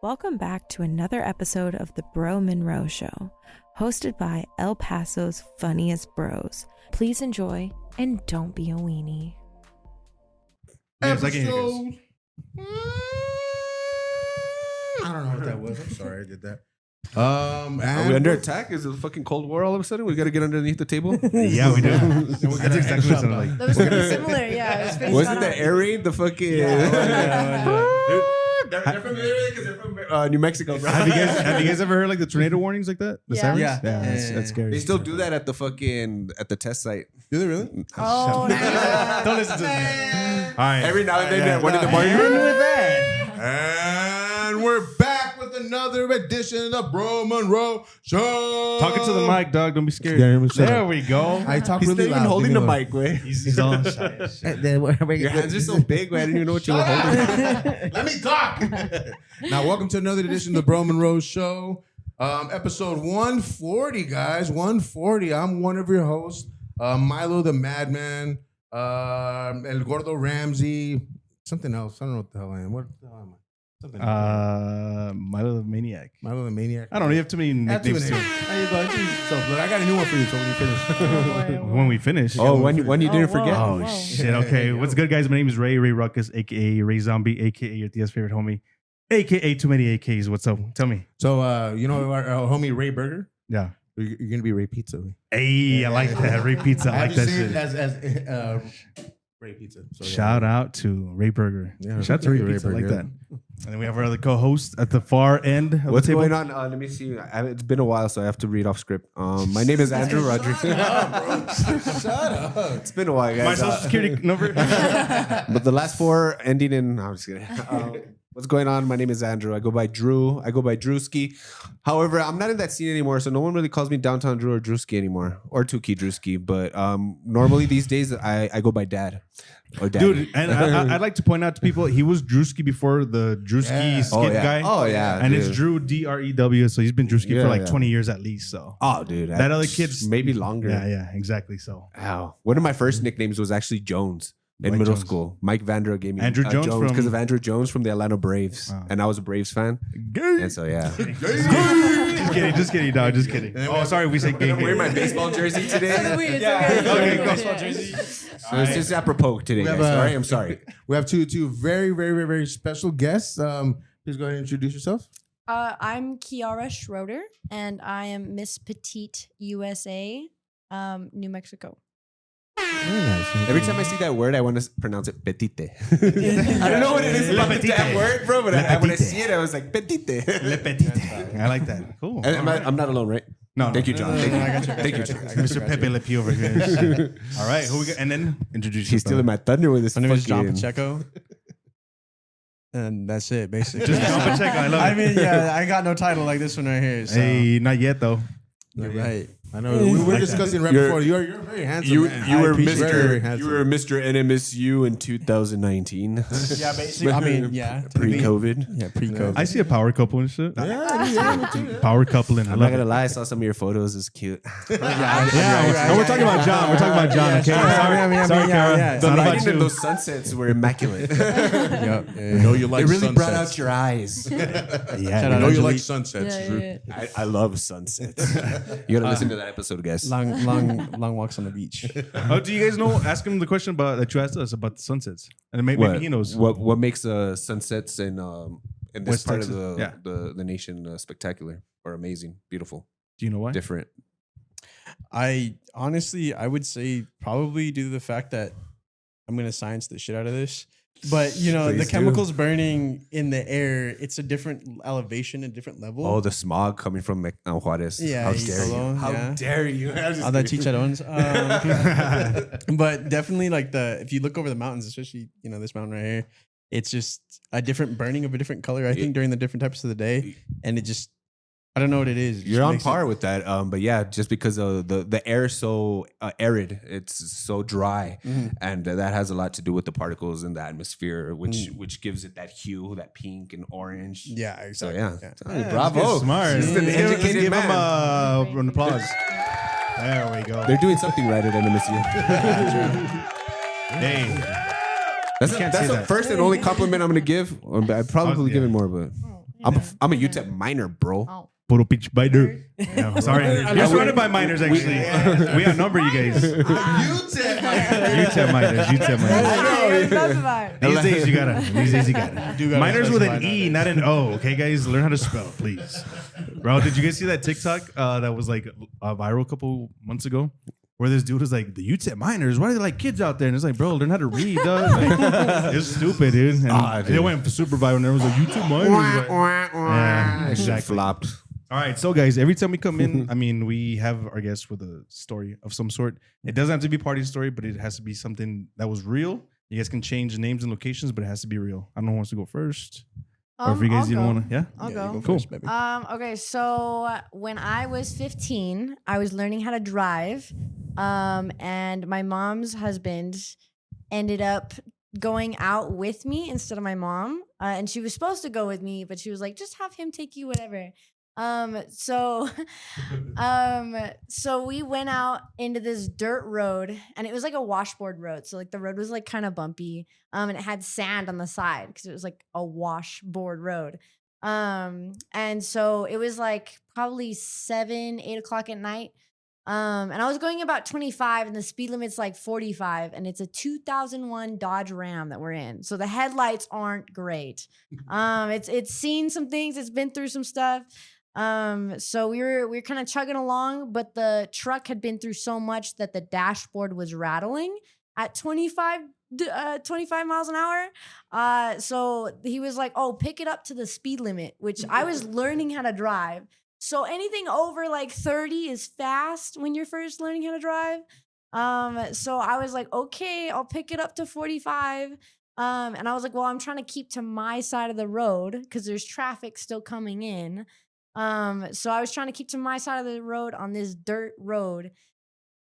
Welcome back to another episode of the Bro Monroe Show, hosted by El Paso's funniest bros. Please enjoy and don't be a weenie. Yes, I can hear you guys. I don't know what that was. I'm sorry I did that. Are we under attack? Is it a fucking Cold War all of a sudden? We got to get underneath the table? Yeah, we do. That's exactly what it sounded like. That was pretty similar, yeah. It was pretty Wasn't spot the on. air raid the fucking... They're from because they're from New Mexico, bro. Have you guys ever heard like the tornado warnings like that? The Yeah. sirens? Yeah. That's scary. They still do that at the test site. Do they really? Oh, no. Don't listen to me. All right. Every now and then, one in the morning. And we're back with another edition of Bro Monroe Show. Talking to the mic, dog. Don't be scared. Yeah, shut There up. we go. I talk He's really not loud. even holding leave the me mic, way. He's all shy as shit. Your hands are so big, man. I didn't even know what you were holding. Let me talk. Now, welcome to another edition of the Bro Monroe Show. Episode 140, guys. 140. I'm one of your hosts, Milo the Madman, El Gordo Ramsey, something else. I don't know what the hell I am. What the hell am I? Something else. Milo the Maniac. Milo the Maniac. I don't know. You have too many That's too nicknames. many. There you go. So, look, I got a new one for you. So when you finish. When we finish. Oh, when you didn't whoa. forget. Oh, Whoa. shit. Okay. What's good, guys? My name is Ray Ruckus, a.k.a. Ray Zombie, a.k.a. your Tia's favorite homie, a.k.a. too many AKs. What's up? Tell me. So, you know our homie Ray Burger? Yeah. You're going to be Ray Pizza. Hey, I like that. Ray Pizza. I like that shit. As Ray Pizza. So, yeah. Shout out to Ray Burger. Yeah, Shout out to Ray Pizza. I like that. And then we have our other co-host at the far end of What's the table. going on? Let me see. It's been a while, so I have to read off script. My name is Andrew Rodriguez. Shut up. It's been a while, guys. My social security number. But the last four ending in... No, I'm just kidding. What's going on? My name is Andrew. I go by Drew. I go by Drewski. However, I'm not in that scene anymore, so no one really calls me Downtown Drew or Drewski anymore. Or Tuki Drewski. But normally these days, I go by Dad. Or Daddy. Dude, and I'd like to point out to people, he was Drewski before the Drewski skit guy. Oh, yeah. And dude. it's Drew, Drew, so he's been Drewski Yeah, for like yeah. 20 years at least, so. Oh, dude. That other kid's... Maybe longer. Yeah, exactly, so. Wow. One of my first nicknames was actually Jones. In White middle Jones. school, Mike Vandera gave me Andrew Jones from- because of Andrew Jones from the Atlanta Braves, Wow. and I was a Braves fan, and so yeah. Just kidding, dog, just kidding. Oh, sorry, we said gay. I'm wearing my baseball jersey today. It's okay. Okay, go. So it's just apropos today, We have guys. a- I'm sorry. We have two very, very, very, very special guests. Please go ahead and introduce yourself. I'm Kiara Schroeder, and I am Miss Petite USA, New Mexico. Very nice. Every time I see that word, I want to pronounce it petite. I don't know what it is about that word, bro, but when I petite. see it, I was like petite. Le Petit. I like that. Cool. And I'm not alone, right? No, Thank you, John. Thank you. I got you. Thank you, John. Mr. Pepe Le Pew over here. All right, who we got? And then introduce He's stealing my thunder with this. My name is John fucking- Pacheco. And that's it, basically. Just John Pacheco, I love it. I mean, yeah, I got no title like this one right here. So. Hey, not yet though. You're right. I know. We were discussing right before. You're a very handsome You man. you I were appreciate it. Very Mr. handsome. You were Mr. NMSU in 2019. Yeah, basically. I mean, yeah. Pre-COVID. Yeah, pre-COVID. I see a power couple and shit. Yeah. Power couple and I I'm love not gonna it. lie, I saw some of your photos. It's cute. Yeah, no, we're talking about John. We're talking about John. Okay, sorry, Kara. It's The not about lighting in you. those sunsets were immaculate. know you like It really brought sunsets. out your eyes. Yeah, Shout I out know you Angelique. like sunsets. Drew. I love sunsets. You gotta listen to that episode, guys. Long walks on the beach. Oh, do you guys know? Ask him the question about that you asked us about the sunsets, and maybe he knows. What makes sunsets in this West part Texas? of Yeah. the nation spectacular or amazing, beautiful, Do you know why? different? I would say probably due to the fact that I'm going to science the shit out of this. But, you know, Please the do. chemicals burning in the air, it's a different elevation, a different level. Oh, the smog coming from Juarez. Yeah, How East dare you? Solo, How yeah. dare you? All that chicharrones. But definitely like if you look over the mountains, especially, you know, this mountain right here, it's just a different burning of a different color, I think, during the different types of the day. And it just, I don't know what it is. It just You're on makes par it- with that. But yeah, just because of the air is so arid, it's so dry, and that has a lot to do with the particles in the atmosphere, which gives it that hue, that pink and orange. Yeah, So exactly. yeah, bravo, Smart. This is an Let's educated give man. him an applause. There we go. They're doing something right at NMSU. Hey, That's can't the say that. first and only compliment I'm going to give. I'd probably Yeah. give it more, but I'm a UTEP minor, bro. Oh. Puro pitch biter. No, sorry. You're surrounded by minors, actually. We outnumber you guys. UTEP minors. UTEP minors. UTEP minors. I These days you gotta. do gotta Minors with an specify E, not an O. Okay, guys, learn how to spell, please. Bro, did you guys see that TikTok that was like viral a couple months ago? Where this dude was like, the UTEP minors, why are they like kids out there? And it's like, bro, learn how to read, dog. Like, it's stupid, dude. And it went for super viral and everyone was like, UTEP minors. Like, yeah, exactly. Flopped. All right, so guys, every time we come in, I mean, we have our guests with a story of some sort. It doesn't have to be a party story, but it has to be something that was real. You guys can change names and locations, but it has to be real. I don't know who wants to go first. Or if you guys even want to, yeah? I'll you go. Cool. first, baby. Okay, so when I was 15, I was learning how to drive, and my mom's husband ended up going out with me instead of my mom, and she was supposed to go with me, but she was like, just have him take you, whatever. So we went out into this dirt road, and it was like a washboard road. So like the road was like kind of bumpy, and it had sand on the side because it was like a washboard road. And so it was like probably 7, 8 o'clock at night. And I was going about 25 and the speed limit's like 45, and it's a 2001 Dodge Ram that we're in. So the headlights aren't great. It's seen some things, it's been through some stuff. So we were kind of chugging along, but the truck had been through so much that the dashboard was rattling at 25 miles an hour. So he was like, "Oh, pick it up to the speed limit," which I was learning how to drive. So anything over like 30 is fast when you're first learning how to drive. So I was like, "Okay, I'll pick it up to 45." And I was like, "Well, I'm trying to keep to my side of the road because there's traffic still coming in." So I was trying to keep to my side of the road on this dirt road,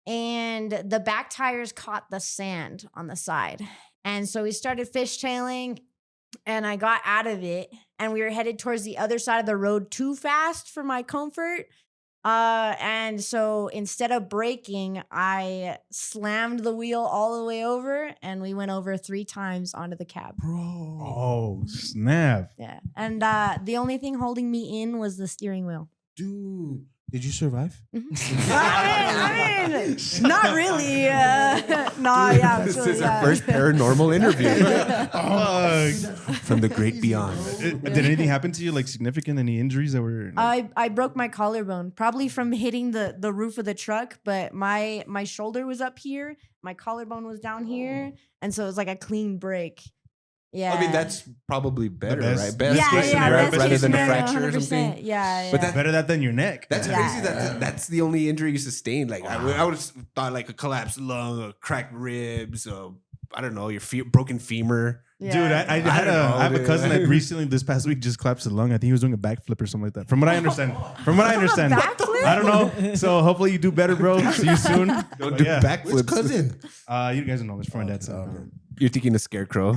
and the back tires caught the sand on the side. And so we started fishtailing, and I got out of it, and we were headed towards the other side of the road too fast for my comfort. And so instead of braking, I slammed the wheel all the way over, and we went over 3 times onto the cab. Oh, snap. Yeah. And the only thing holding me in was the steering wheel. Dude, did you survive? I mean, not really. No, yeah. This absolutely, is yeah. our first paranormal interview Oh, from the great beyond. did anything happen to you, like significant? Any injuries that were? I broke my collarbone, probably from hitting the roof of the truck, but my shoulder was up here, my collarbone was down here, and so it was like a clean break. Yeah. I mean, that's probably better, best- right? Best yeah, case yeah, scenario, best rather case than a scenario, fracture or 100%. something. Yeah, But yeah. Better that than your neck. That's Yeah. crazy. That's the only injury you sustained. Like I would have thought like a collapsed lung, a cracked ribs, I don't know, your broken femur. Yeah. Dude, I don't know, have a dude. cousin that recently this past week just collapsed his lung. I think he was doing a backflip or something like that. From what I understand. backflip? I don't know. So hopefully you do better, bro. See you soon. Don't But do yeah. Which backflips. cousin? You guys don't know. It's from my dad's side. You're thinking a scarecrow.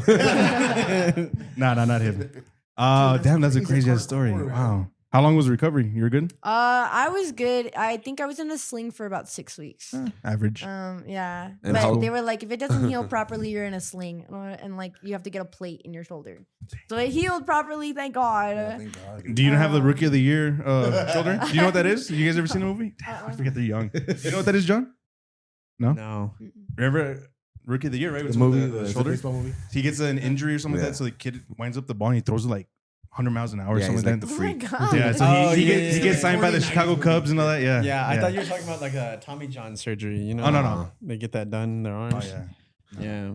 Nah, not him. Damn, that's a crazy ass story. Wow. How long was the recovery? You were good? I was good. I think I was in a sling for about 6 weeks. Average. Yeah. And But how- they were like, if it doesn't heal properly, you're in a sling. And like, you have to get a plate in your shoulder. So it healed properly, thank God. Thank God. Do you have the Rookie of the Year shoulder? Do you know what that is? You guys ever seen the movie? Damn, I forget they're young. You know what that is, John? No. Remember Rookie of the Year, right? The With movie, the the shoulder. baseball movie. He gets an injury or something like Yeah. that, so the kid winds up the ball and he throws it like 100 miles an hour or Yeah, something he's like like that. the Oh my freak. God. Yeah, so Oh, he yeah, gets yeah, signed by the 49ers Chicago Cubs and all that. Yeah. Yeah, I thought you were talking about like a Tommy John surgery. You know? Oh, no. They get that done in their arms. Oh yeah. Yeah.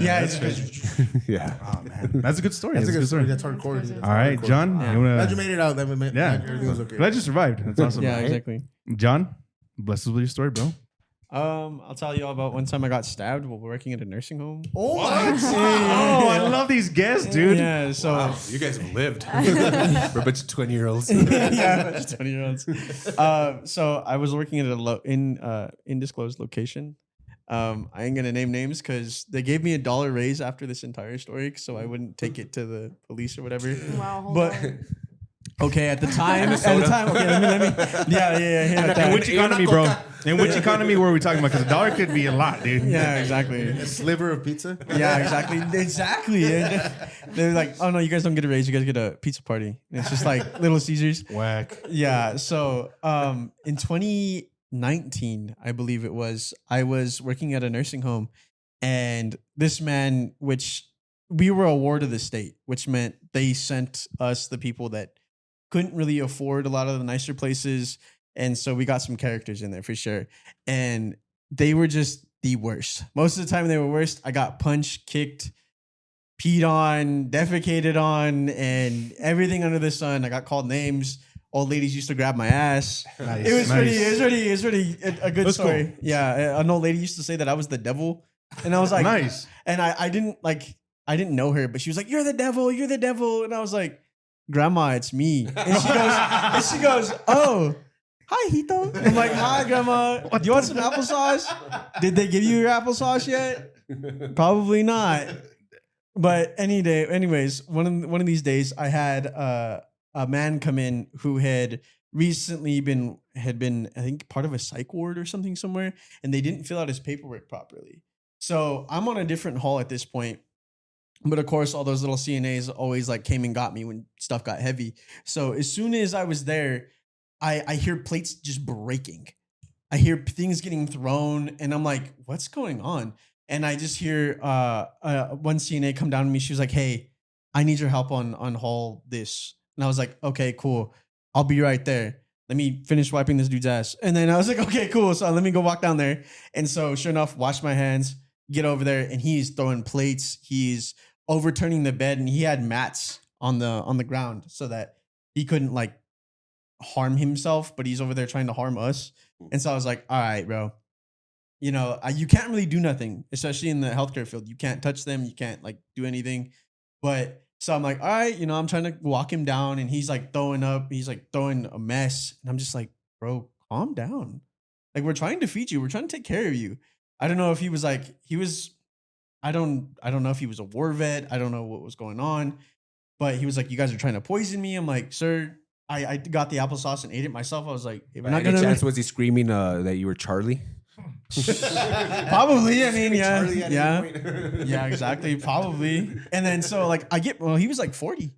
Yeah, it's Yeah. Oh man, that's a good story. That's a good story. That's That's hardcore. Dude. That's all right, hardcore. John. Yeah. You wanna? Glad you made it out. That meant Yeah. everything was okay. Glad you survived. That's awesome. Yeah, exactly. John, bless us with your story, bro. I'll tell you all about one time I got stabbed while working at a nursing home. Oh, Oh, I love these guests, dude. Yeah, so Wow, you guys have lived. We're a bunch of 20-year-olds. yeah, just 20-year-olds. So I was working at a undisclosed location. I ain't gonna name names because they gave me $1 raise after this entire story, so I wouldn't take it to the police or whatever. Wow, hold But on. Okay, at the time, okay, let me, yeah. In that. which economy, bro? In which economy were we talking about? Because a dollar could be a lot, dude. Yeah, exactly. A sliver of pizza. Yeah, exactly. And they're like, oh no, you guys don't get a raise. You guys get a pizza party. And it's just like Little Caesars. Whack. Yeah. So, in 2019, I believe it was, I was working at a nursing home, and this man, which we were a ward of the state, which meant they sent us the people that couldn't really afford a lot of the nicer places. And so we got some characters in there for sure. And they were just the worst. Most of the time they were worst. I got punched, kicked, peed on, defecated on, and everything under the sun. I got called names. Old ladies used to grab my ass. Nice, It was nice. pretty a good That's story. cool. Yeah. An old lady used to say that I was the devil. And I was like, Nice. and I didn't know her, but she was like, "You're the devil, you're the devil." And I was like, "Grandma, it's me." And she goes, "Oh, hi, Hito." I'm like, "Hi, Grandma. Do you want some applesauce? Did they give you your applesauce yet?" Probably not. But anyways, one of these days, I had a man come in who had recently been I think part of a psych ward or something somewhere, and they didn't fill out his paperwork properly. So I'm on a different hall at this point. But of course, all those little CNAs always like came and got me when stuff got heavy. So as soon as I was there, I hear plates just breaking. I hear things getting thrown, and I'm like, what's going on? And I just hear one CNA come down to me. She was like, "Hey, I need your help on hall this." And I was like, "Okay, cool. I'll be right there. Let me finish wiping this dude's ass." And then I was like, "Okay, cool." So let me go walk down there. And so sure enough, wash my hands, get over there, and he's throwing plates. He's overturning the bed, and he had mats on the ground so that he couldn't like harm himself, but he's over there trying to harm us. And so I was like, all right, bro, you know, you can't really do nothing, especially in the healthcare field. You can't touch them. You can't like do anything. But so I'm like, all right, you know, I'm trying to walk him down, and he's like throwing up. He's like throwing a mess. And I'm just like, bro, calm down. Like, we're trying to feed you. We're trying to take care of you. I don't know if he was I don't know if he was a war vet. I don't know what was going on, but he was like, "You guys are trying to poison me." I'm like, "Sir, I got the applesauce and ate it myself." I was like, "If we're By not any gonna chance was he screaming that you were Charlie? probably." I mean, yeah, Charlie at yeah, any point. yeah, exactly, probably. And then so like he was like 40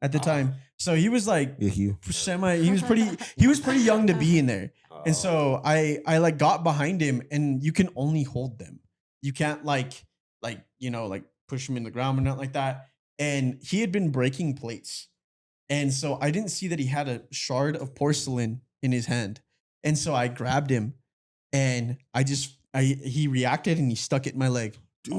at the time, so he was like Yeah, you. he was pretty young to be in there. And so I like got behind him, and you can only hold them. You can't like you know, like push him in the ground or not like that. And he had been breaking plates. And so I didn't see that he had a shard of porcelain in his hand. And so I grabbed him, and he reacted, and he stuck it in my leg. Dude,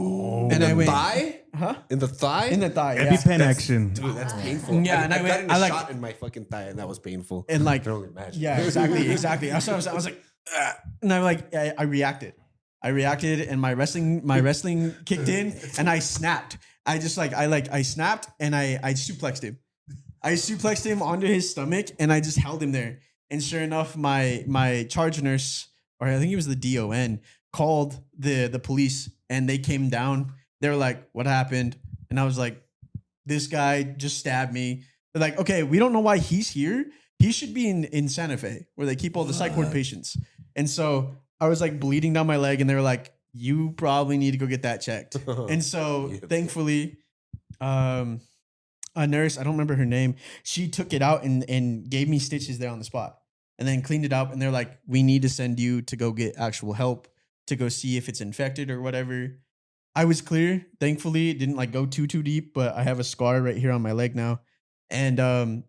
And I went, thigh? huh? In the thigh? In the thigh. Yeah. EpiPen action. Dude, that's painful. Yeah, and I got went- in a I like- shot in my fucking thigh, and that was painful. And like, I can only imagine. yeah, exactly. I was like, "Ugh." And I'm like, I reacted. And my wrestling kicked in, and I snapped. I snapped, and I suplexed him. I suplexed him onto his stomach, and I just held him there. And sure enough, my charge nurse, or I think it was the DON, called the police, and they came down. They were like, "What happened?" And I was like, "This guy just stabbed me." They're like, "Okay, we don't know why he's here. He should be in Santa Fe, where they keep all the psych ward patients." And so I was like bleeding down my leg, and they were like, "You probably need to go get that checked." And so Yeah. thankfully, a nurse, I don't remember her name, she took it out and gave me stitches there on the spot, and then cleaned it up. And they're like, "We need to send you to go get actual help, to go see if it's infected or whatever." I was clear. Thankfully, it didn't like go too deep, but I have a scar right here on my leg now. And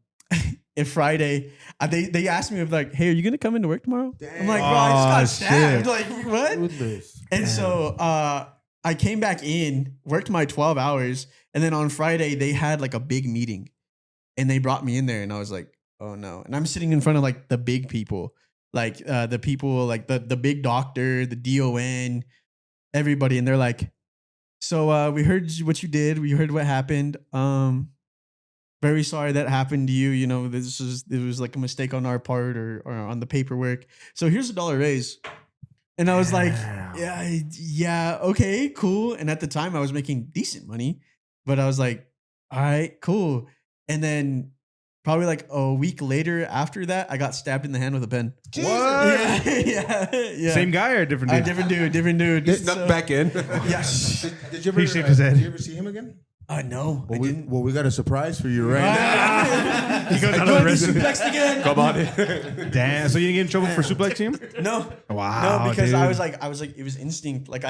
if Friday, they asked me if like, "Hey, are you gonna come into work tomorrow?" I'm like, "Bro, I just got stabbed." shit. Like, what? Goodness. And so I came back in, worked my 12 hours, and then on Friday they had like a big meeting, and they brought me in there, and I was like, "Oh no!" And I'm sitting in front of like the big people, like the people like the big doctor, the DON, everybody, and they're like, "So we heard what you did. We heard what happened. Very sorry that happened to you. You know, it was like a mistake on our part or on the paperwork. So here's $1 raise." And I was like, yeah, okay, cool. And at the time I was making decent money, but I was like, all right, cool. And then probably like a week later after that, I got stabbed in the hand with a pen. What? Yeah. Same guy or different dude? Different dude. He snuck back in. Yeah. Did you ever? He shaved his head. Did you ever see him again? No, I didn't. Well, we got a surprise for you right now. He goes out of the rest. Suplexed again. Come on. Damn. So you didn't get in trouble for suplexing him? No. Wow. No, because dude. I was like, it was instinct. Like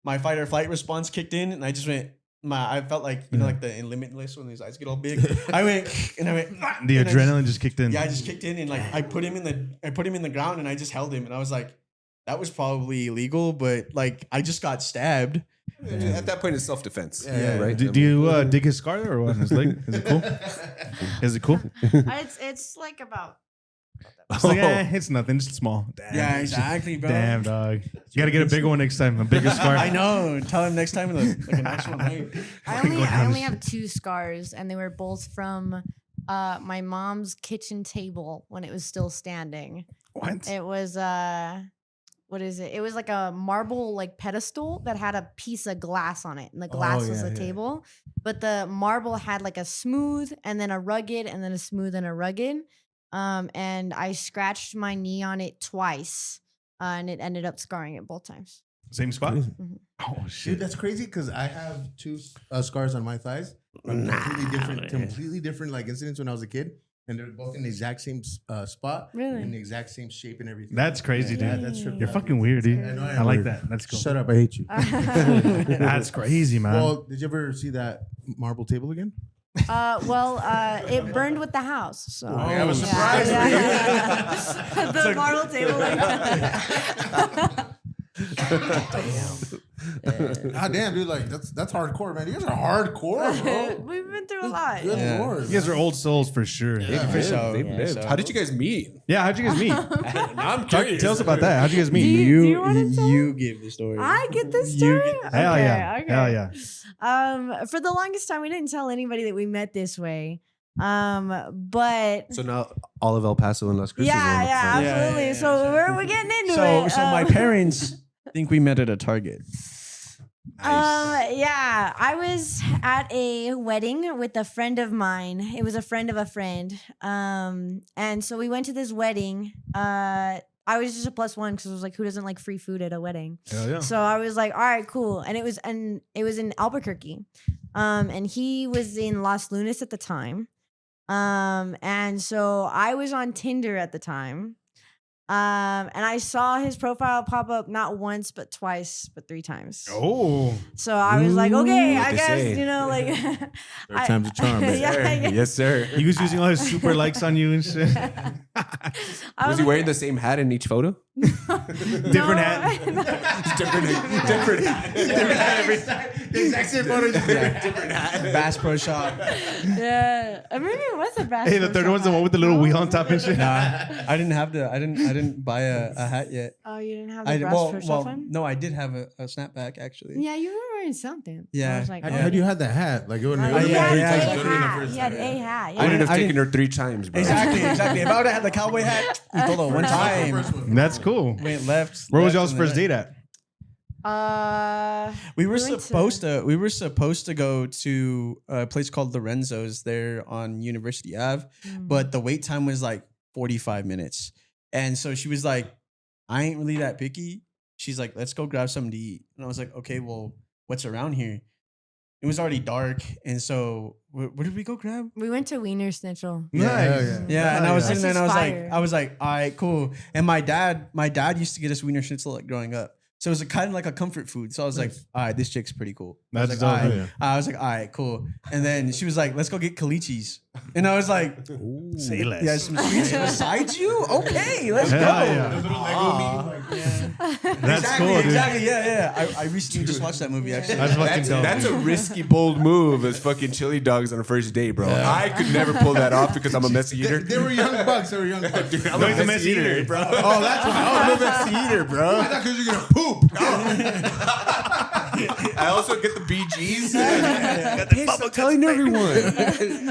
my fight or flight response kicked in, and I just went. I felt like like the in Limitless when his eyes get all big. I went. The adrenaline just kicked in. Yeah, I just kicked in, and like I put him in the ground, and I just held him, and I was like, that was probably illegal, but like I just got stabbed. At that point, it's self-defense. Yeah. Right. Do you dig his scar there or what? On his leg? Is it cool? Is it cool? It's like about. It's like, it's nothing. Just small. Damn. Yeah, exactly, bro. Damn, dog. You gotta get a bigger one next time. A bigger scar. I know. Tell him next time like an actual night. I only have 2 scars, and they were both from my mom's kitchen table when it was still standing. What? It was what is it? It was like a marble like pedestal that had a piece of glass on it, and the glass was the table. But the marble had like a smooth, and then a rugged, and then a smooth and a rugged. And I scratched my knee on it twice, and it ended up scarring it both times. Same spot? Mm-hmm. Oh, Dude, shit. that's crazy because I have 2 scars on my thighs. From completely different like incidents when I was a kid, and they're both in the exact same spot, Really? in the exact same shape and everything. That's crazy, Yeah, dude. that's trippy. You're fucking weird, dude. I know I I am like weird. that. That's cool. Shut up! I hate you. That's crazy, man. Well, did you ever see that marble table again? It burned with the house. So I was surprised. The marble table. God damn, dude! Like that's hardcore, man. You guys are hardcore, bro. We've been through a lot. Good Yeah. lord. you guys are old souls for sure. Yeah. For sure. They've Yeah, lived. so- How did you guys meet? Yeah, how'd you guys meet? I'm curious. Tell us about that. How'd you guys meet? you wanna tell You give the story. I get this You story. get- Hell Okay, yeah. okay. Hell yeah. For the longest time, we didn't tell anybody that we met this way. But So now all of El Paso and Las Cruces. yeah, are- yeah, Yeah, absolutely. yeah, yeah, So sure. we're getting into it. So my parents think we met at a Target. Yeah, I was at a wedding with a friend of mine. It was a friend of a friend. And so we went to this wedding. I was just a +1 because I was like, who doesn't like free food at a wedding? Hell yeah. So I was like, all right, cool. And it was in Albuquerque. And he was in Los Lunas at the time. And so I was on Tinder at the time. And I saw his profile pop up not once, but twice, but 3 times. Oh. So I was like, okay, what I they guess, say. like. Third time's a charm, man. Yeah. Yes, sir. He was using all his super likes on you and shit. I Was he like- wearing the same hat in each photo? Different hat. Different hat. Different hat every time. The exact same photo. Different hat. Bass Pro Shop. Yeah. Maybe it was a bad. Hey, the third one's the one with the little wheel on top and shit. Nah, I didn't have the. I didn't buy a hat yet. Oh, you didn't have the I Bass Pro Shop well, one? no, I did have a snapback actually. Yeah, you were wearing something. Yeah. I was like, How oh. do you have that hat? Like it wouldn't. He yeah, had yeah, a exactly. hat. He had a hat. I would have I taken her 3 times, bro. Exactly. If I would have had the cowboy hat, we told her one time. That's cool. Went left. Where was left, y'all's and first then- date at? We were We went supposed to. We were supposed to go to a place called Lorenzo's there on University Ave, but the wait time was like 45 minutes, and so she was like, "I ain't really that picky." She's like, "Let's go grab something to eat," and I was like, "Okay, well, what's around here?" It was already dark, and so where did we go grab? We went to Wiener Schnitzel. Nice. Yeah, and I was That's sitting there, and just I fire. was like, all right, cool. And my dad used to get us Wiener Schnitzel like growing up, so it was kind of like a comfort food. So I was like, all right, this chick's pretty cool. I was That's like, all dope, right. yeah. I was like, all right, cool. And then she was like, let's go get Calichis, and I was like, Say less. yeah, some sweets beside you. Okay, let's go. Hell yeah. Those little Lego memes, like, That's exactly, cool, dude. exactly. Yeah. I recently just watched that movie actually. That's fucking dope. That's a risky, bold move as fucking chili dogs on a first date, bro. I could never pull that off because I'm a messy eater. They were young bucks. They were young bucks. Dude, I'm No, he's a messy eater. bro. Oh, that's why. I'm a messy eater, bro. I thought because you're gonna poop. I also get the BGs. I'm telling everyone.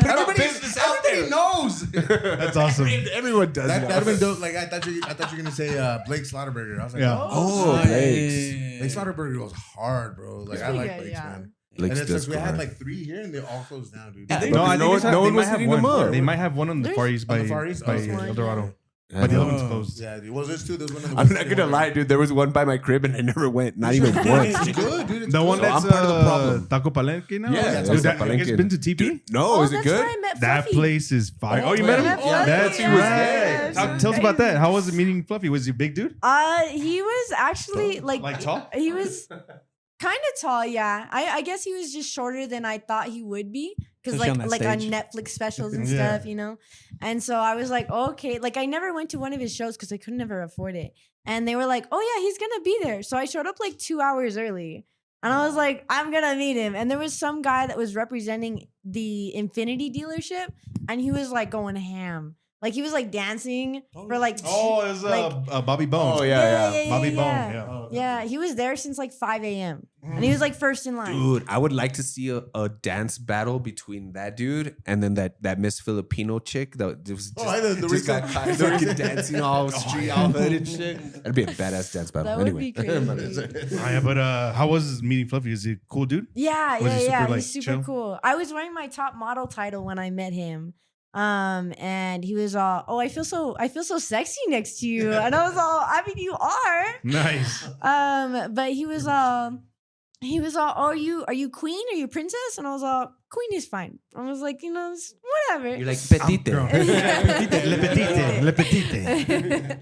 Everybody knows. That's awesome. Everyone does That'd now. have been dope. Like I thought you were gonna say Blake Slaughterburger. I was like, Yeah. Oh, Nice. Blake's. Blake Slaughterburger was hard, bro. Like I pretty like good, Blake's, yeah. man. And Lakes it's does like we go had hard. like 3 here, and they all closed down, dude. Yeah, No, I no think one they might was have hitting them one. up. They might have one on the Far East On by the Far East? by Oh, yeah. El Dorado. Yeah, But the other no. one's closed. Yeah, dude. Well, there's 2. There's one on the I'm west not and gonna one lie, on- dude. There was one by my crib and I never went. Not even once. It's good, dude. It's The one good. that's I'm part of the problem. Taco Palenque now? Yeah, Dude, Taco you guys Palenque. been to TP? No, is it that's good? where I met That Fluffy. place is fire. Oh, you Oh, met him? yeah. Yeah. That's Yeah. right. Yeah. Tell us about that. How was it meeting Fluffy? Was he a big dude? He was actually like tall? He was kind of tall, yeah. I guess he was just shorter than I thought he would be. Because Especially on like that on stage. Netflix specials and Yeah. stuff, you know? And so I was like, okay. Like I never went to one of his shows because I could never afford it. And they were like, oh yeah, he's gonna be there. So I showed up like 2 hours early. And I was like, I'm gonna meet him. And there was some guy that was representing the Infinity dealership, and he was like going ham. Like he was like dancing for like Oh, it was like- Bobby Bones. Oh, yeah. Bobby Bone, yeah. yeah. Yeah, he was there since like 5 a.m. And he was like first in line. Dude, I would like to see a dance battle between that dude and then that Miss Filipino chick that was just, the just got Rico- caught fucking dancing all street, all hood and shit. That'd be a badass dance battle. That would Anyway. be crazy. Oh, yeah, but how was meeting Fluffy? Is he a cool dude? Yeah, Was he super, like, He's super chill? cool. I was wearing my top model title when I met him. And he was all, "Oh, I feel so sexy next to you." And I was all, "I mean, you are." Nice. But he was all, "Oh, are you queen? Are you princess?" And I was all, "Queen is fine." I was like, you know, whatever. You're like petite. Le petite. Le petite.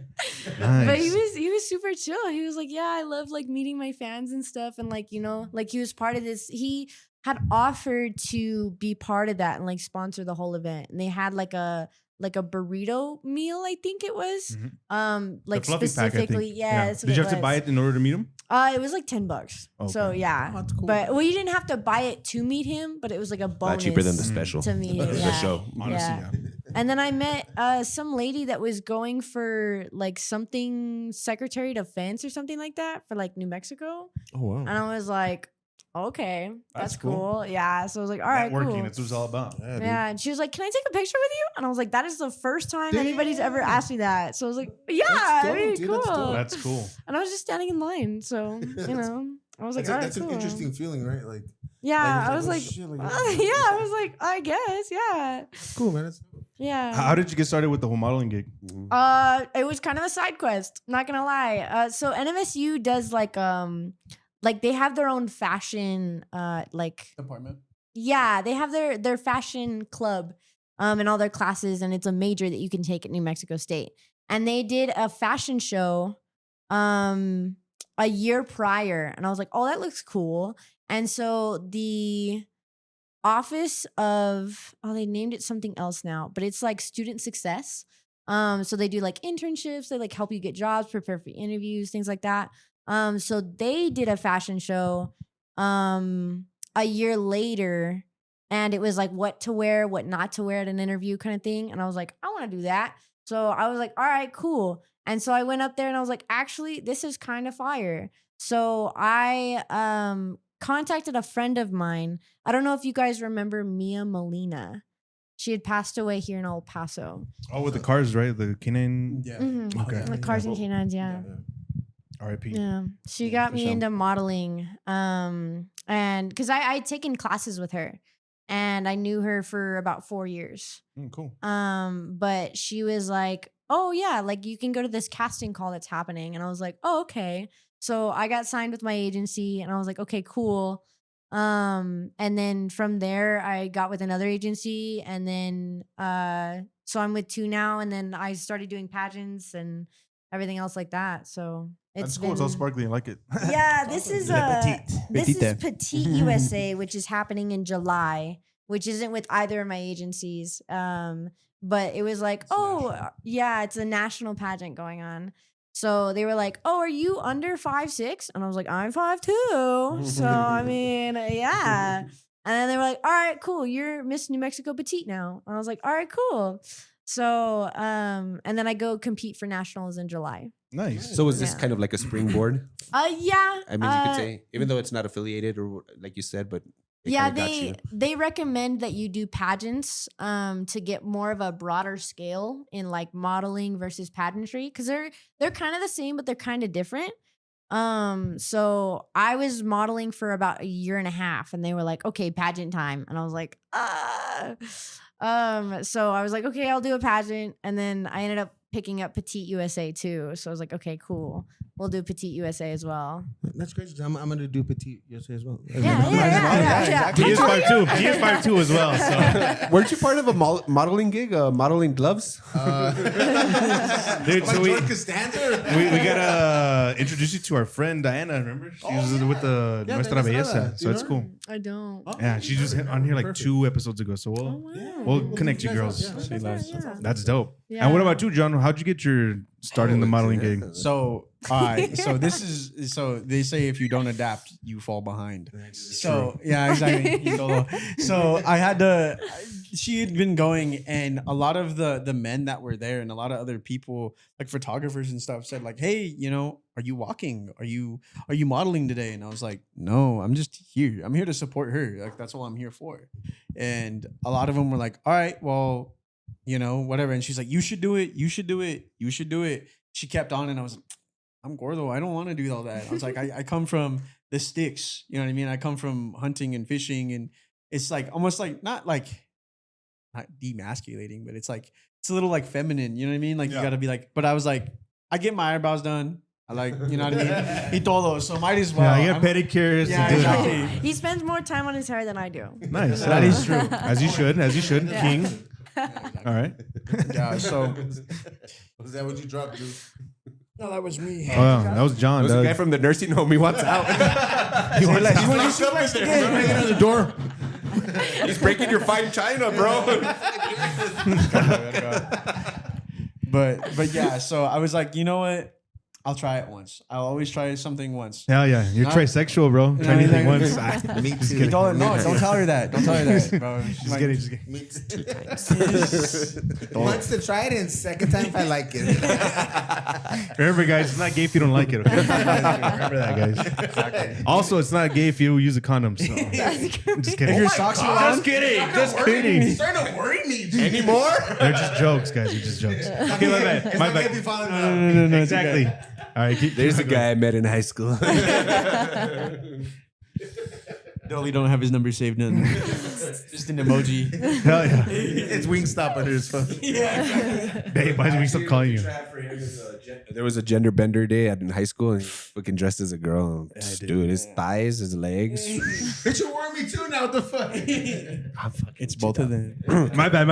Nice. But he was super chill. He was like, "Yeah, I love like meeting my fans and stuff." And like, you know, like he was part of this. He had offered to be part of that and like sponsor the whole event. And they had like a burrito meal, I think it was. Mhm. Like The Fluffy pack, I think. specifically, yeah. that's what Did you it have to was. buy it in order to meet him? It was like $10. So Okay. yeah. Oh, that's cool. But well, you didn't have to buy it to meet him, but it was like a A lot bonus cheaper than the special. to meet him. The Yeah. show. Honestly, Yeah. And then I met some lady that was going for like something Secretary of Defense or something like that for like New Mexico. Oh wow. And I was like, okay, that's That's cool. cool. Yeah. So I was like, all right, Networking, cool. that's what it's all about. Yeah, dude. Yeah. And she was like, can I take a picture with you? And I was like, that is the first time anybody's ever Damn. asked me that. So I was like, yeah, That's I dope, mean, dude, cool. that's dope. That's cool. And I was just standing in line. So, you know, I was like, That's, all right, that's cool. an interesting feeling, right? Like, Yeah. like, I was oh, like, shit, like, yeah, I was like, I guess. Yeah. cool, man. That's Yeah. How did you get started with the whole modeling gig? It was kind of a side quest. Not gonna lie. So NMSU does like they have their own fashion like Department. yeah, they have their fashion club in all their classes, and it's a major that you can take at New Mexico State. And they did a fashion show a year prior, and I was like, oh, that looks cool. And so the office of they named it something else now, but it's like student success. So they do like internships, they like help you get jobs, prepare for interviews, things like that. So they did a fashion show a year later, and it was like what to wear, what not to wear at an interview kind of thing. And I was like, I want to do that. So I was like, all right, cool. And so I went up there and I was like, actually, this is kind of fire. So I contacted a friend of mine. I don't know if you guys remember Mia Molina. She had passed away here in El Paso. Oh, with the cars, right? The canine. yeah. Mhm. Okay. Like Cars and Canines, yeah. R.I.P. Yeah. She Yeah, got for me sure. into modeling. And because I'd taken classes with her and I knew her for about 4 years. Cool. But she was like, oh yeah, like you can go to this casting call that's happening. And I was like, oh, okay. So I got signed with my agency and I was like, okay, cool. And then from there I got with another agency, and then so I'm with 2 now, and then I started doing pageants and everything else like that. So That's cool. It's all been- sparkly. I like it. Yeah, this is Le Petite. this is Petite. Petite USA, which is happening in July, which isn't with either of my agencies. But it was like, yeah, it's a national pageant going on. So they were like, oh, are you under 5'6"? And I was like, I'm 5'2". So I mean, yeah. And then they were like, all right, cool. You're Miss New Mexico Petite now. And I was like, all right, cool. So and then I go compete for nationals in July. Nice. So is this Yeah. kind of like a springboard? Yeah. I mean, you could say, even though it's not affiliated or like you said, but it Yeah, kinda got you. they recommend that you do pageants to get more of a broader scale in like modeling versus pageantry, because they're kind of the same but they're kind of different. So I was modeling for about a year and a half, and they were like, "Okay, pageant time," and I was like, "Ah." So I was like, "Okay, I'll do a pageant," and then I ended up picking up Petite USA too. So I was like, "Okay, cool, we'll do Petite USA as well." That's crazy. I'm gonna do petite USA as well. Yeah. He is 5'2". He is 5'2" as well. So. Weren't you part of a modeling gig, modeling gloves? Dude, so we Costanza. we gotta introduce you to our friend Diana. Remember, she was with the Yeah, Nuestra Diana saw Belleza, that. so You it's know cool. I don't. Yeah, she just hit on here like Perfect. 2 episodes ago, so we'll connect you girls. Yeah. That's dope. Yeah. And what about you, John? How'd you get your start in the modeling gig? So, all right. So this is so they say if you don't adapt, you fall behind. So yeah, exactly. You know. So I had to. She had been going, and a lot of the men that were there, and a lot of other people, like photographers and stuff, said like, "Hey, you know, are you walking? Are you modeling today?" And I was like, "No, I'm just here. I'm here to support her. Like that's all I'm here for." And a lot of them were like, "All right, well, you know, whatever." And she's like, "You should do it. You should do it. You should do it." She kept on, and I was like, I'm gordo. I don't want to do all that. I was like, I come from the sticks. You know what I mean? I come from hunting and fishing, and it's like almost like not demasculating, but it's like it's a little like feminine. You know what I mean? Like you got to be like. But I was like, I get my eyebrows done. I like, you know what I mean? He todo, so might as well. Yeah, you got pedicures. Yeah, to do it all. exactly. He spends more time on his hair than I do. Nice. That is true. As you should. As you should. Yeah. King. Yeah, exactly. All right. Yeah. So Was that what you dropped, dude? no, that was me. Oh, yeah, that was John. There's a Doug. guy from the nursing home. He wants out. He wants- Banging on the door. He's breaking your fine china, bro. But yeah, so I was like, you know what? I'll try it once. I'll always try something once. Hell yeah. You're trisexual, bro. Try anything once. Me You too. don't, no, don't tell her that. Don't tell her that, bro. She's Just like, kidding. Just kidding. Me too 2 times. Once to try it, and second time if I like it. Remember, guys, it's not gay if you don't like it. Okay? Remember that, guys. Also, it's not gay if you use a condom. So. Just kidding. if your socks are on, Just kidding. Just kidding. Starting to worry me. Anymore? They're just jokes, guys. They're just jokes. Okay, my bad. It's My not gonna be bad. falling out. no, it's Exactly. okay. All right. There's a guy I met in high school. Dolly don't have his number saved. Nothing. Just an emoji. Hell yeah. It's Wingstop under his phone. Hey, why did we stop calling you? There was a gender bender day in high school, and he fucking dressed as a girl. Dude, his thighs, his legs. It should worry me too now. What the fuck? It's both of them. My bad.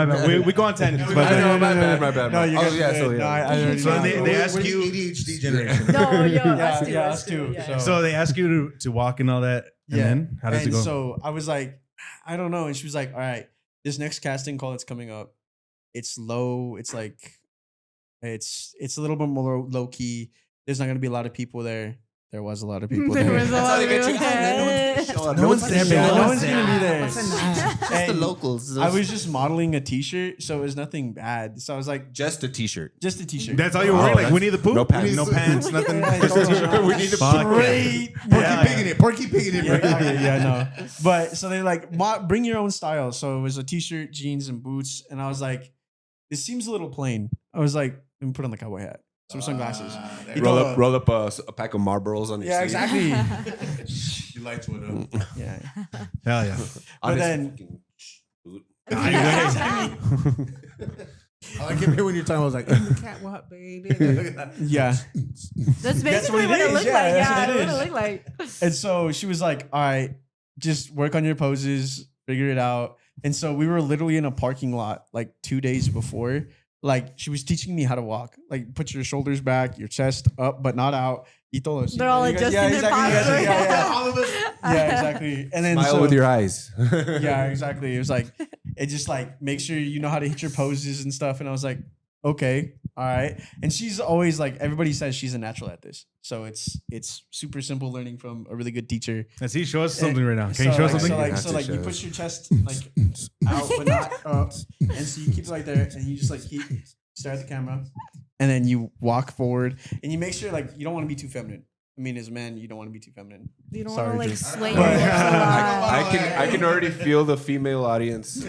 We go on tangents. I My bad. know, my bad. No, you Oh, guys yeah, are so good. No, yeah. I already So know. they ask We're the you. ADHD generation. No, yo, Yeah, us too. Yeah. So, So they ask you to walk and all that. And then how does it and go? so I was like, I don't know. And she was like, all right, this next casting call that's coming up, it's low. It's like, it's a little bit more low key. There's not going to be a lot of people there. There was a lot of people there. There was a lot of people there. No one's there. there. No one's going to be there. Just the And locals. I was just modeling a t-shirt, so it was nothing bad. So I was like, just a t-shirt. just a t-shirt. That's all you're wearing? Like that's- Winnie the Pooh? no pants. No pants, nothing. We need to Fuck. Great. Porky Pig in it. Porky Pig in it. Yeah, bro. exactly. Yeah, no. But so they're like, bring your own style. So it was a t-shirt, jeans, and boots. And I was like, this seems a little plain. I was like, let me put on the cowboy hat, some sunglasses. You Roll know, up a pack of Marlboros on your Yeah, sleeve. exactly. You lights one up. Yeah. Hell yeah. On But his then- fucking boot. I like it when you're talking. I was like, catwalk, baby. Yeah. That's basically what what it it is. looked Yeah, like. that's Yeah, what it what it is. looked like. And so she was like, all right, just work on your poses, figure it out. And so we were literally in a parking lot like 2 days before. Like she was teaching me how to walk. Like put your shoulders back, your chest up, but not out. Y todo. They're all You guys- adjusting their exactly, posture. Yeah, All of us. yeah, exactly. And then Smile so, with your eyes. yeah, exactly. It was like, it just like make sure you know how to hit your poses and stuff. And I was like, okay, all right. And she's always like, everybody says she's a natural at this. So it's super simple learning from a really good teacher. Let's see. Show us something right now. Can you So, show us like, something? So like you push your chest like out but not up. And so you keep it like there and you just like keep stare at the camera. And then you walk forward and you make sure like you don't want to be too feminine. I mean, as a man, you don't want to be too feminine. You don't Sorry, want to like Drew. slay your But- lips a lot. I can already feel the female audience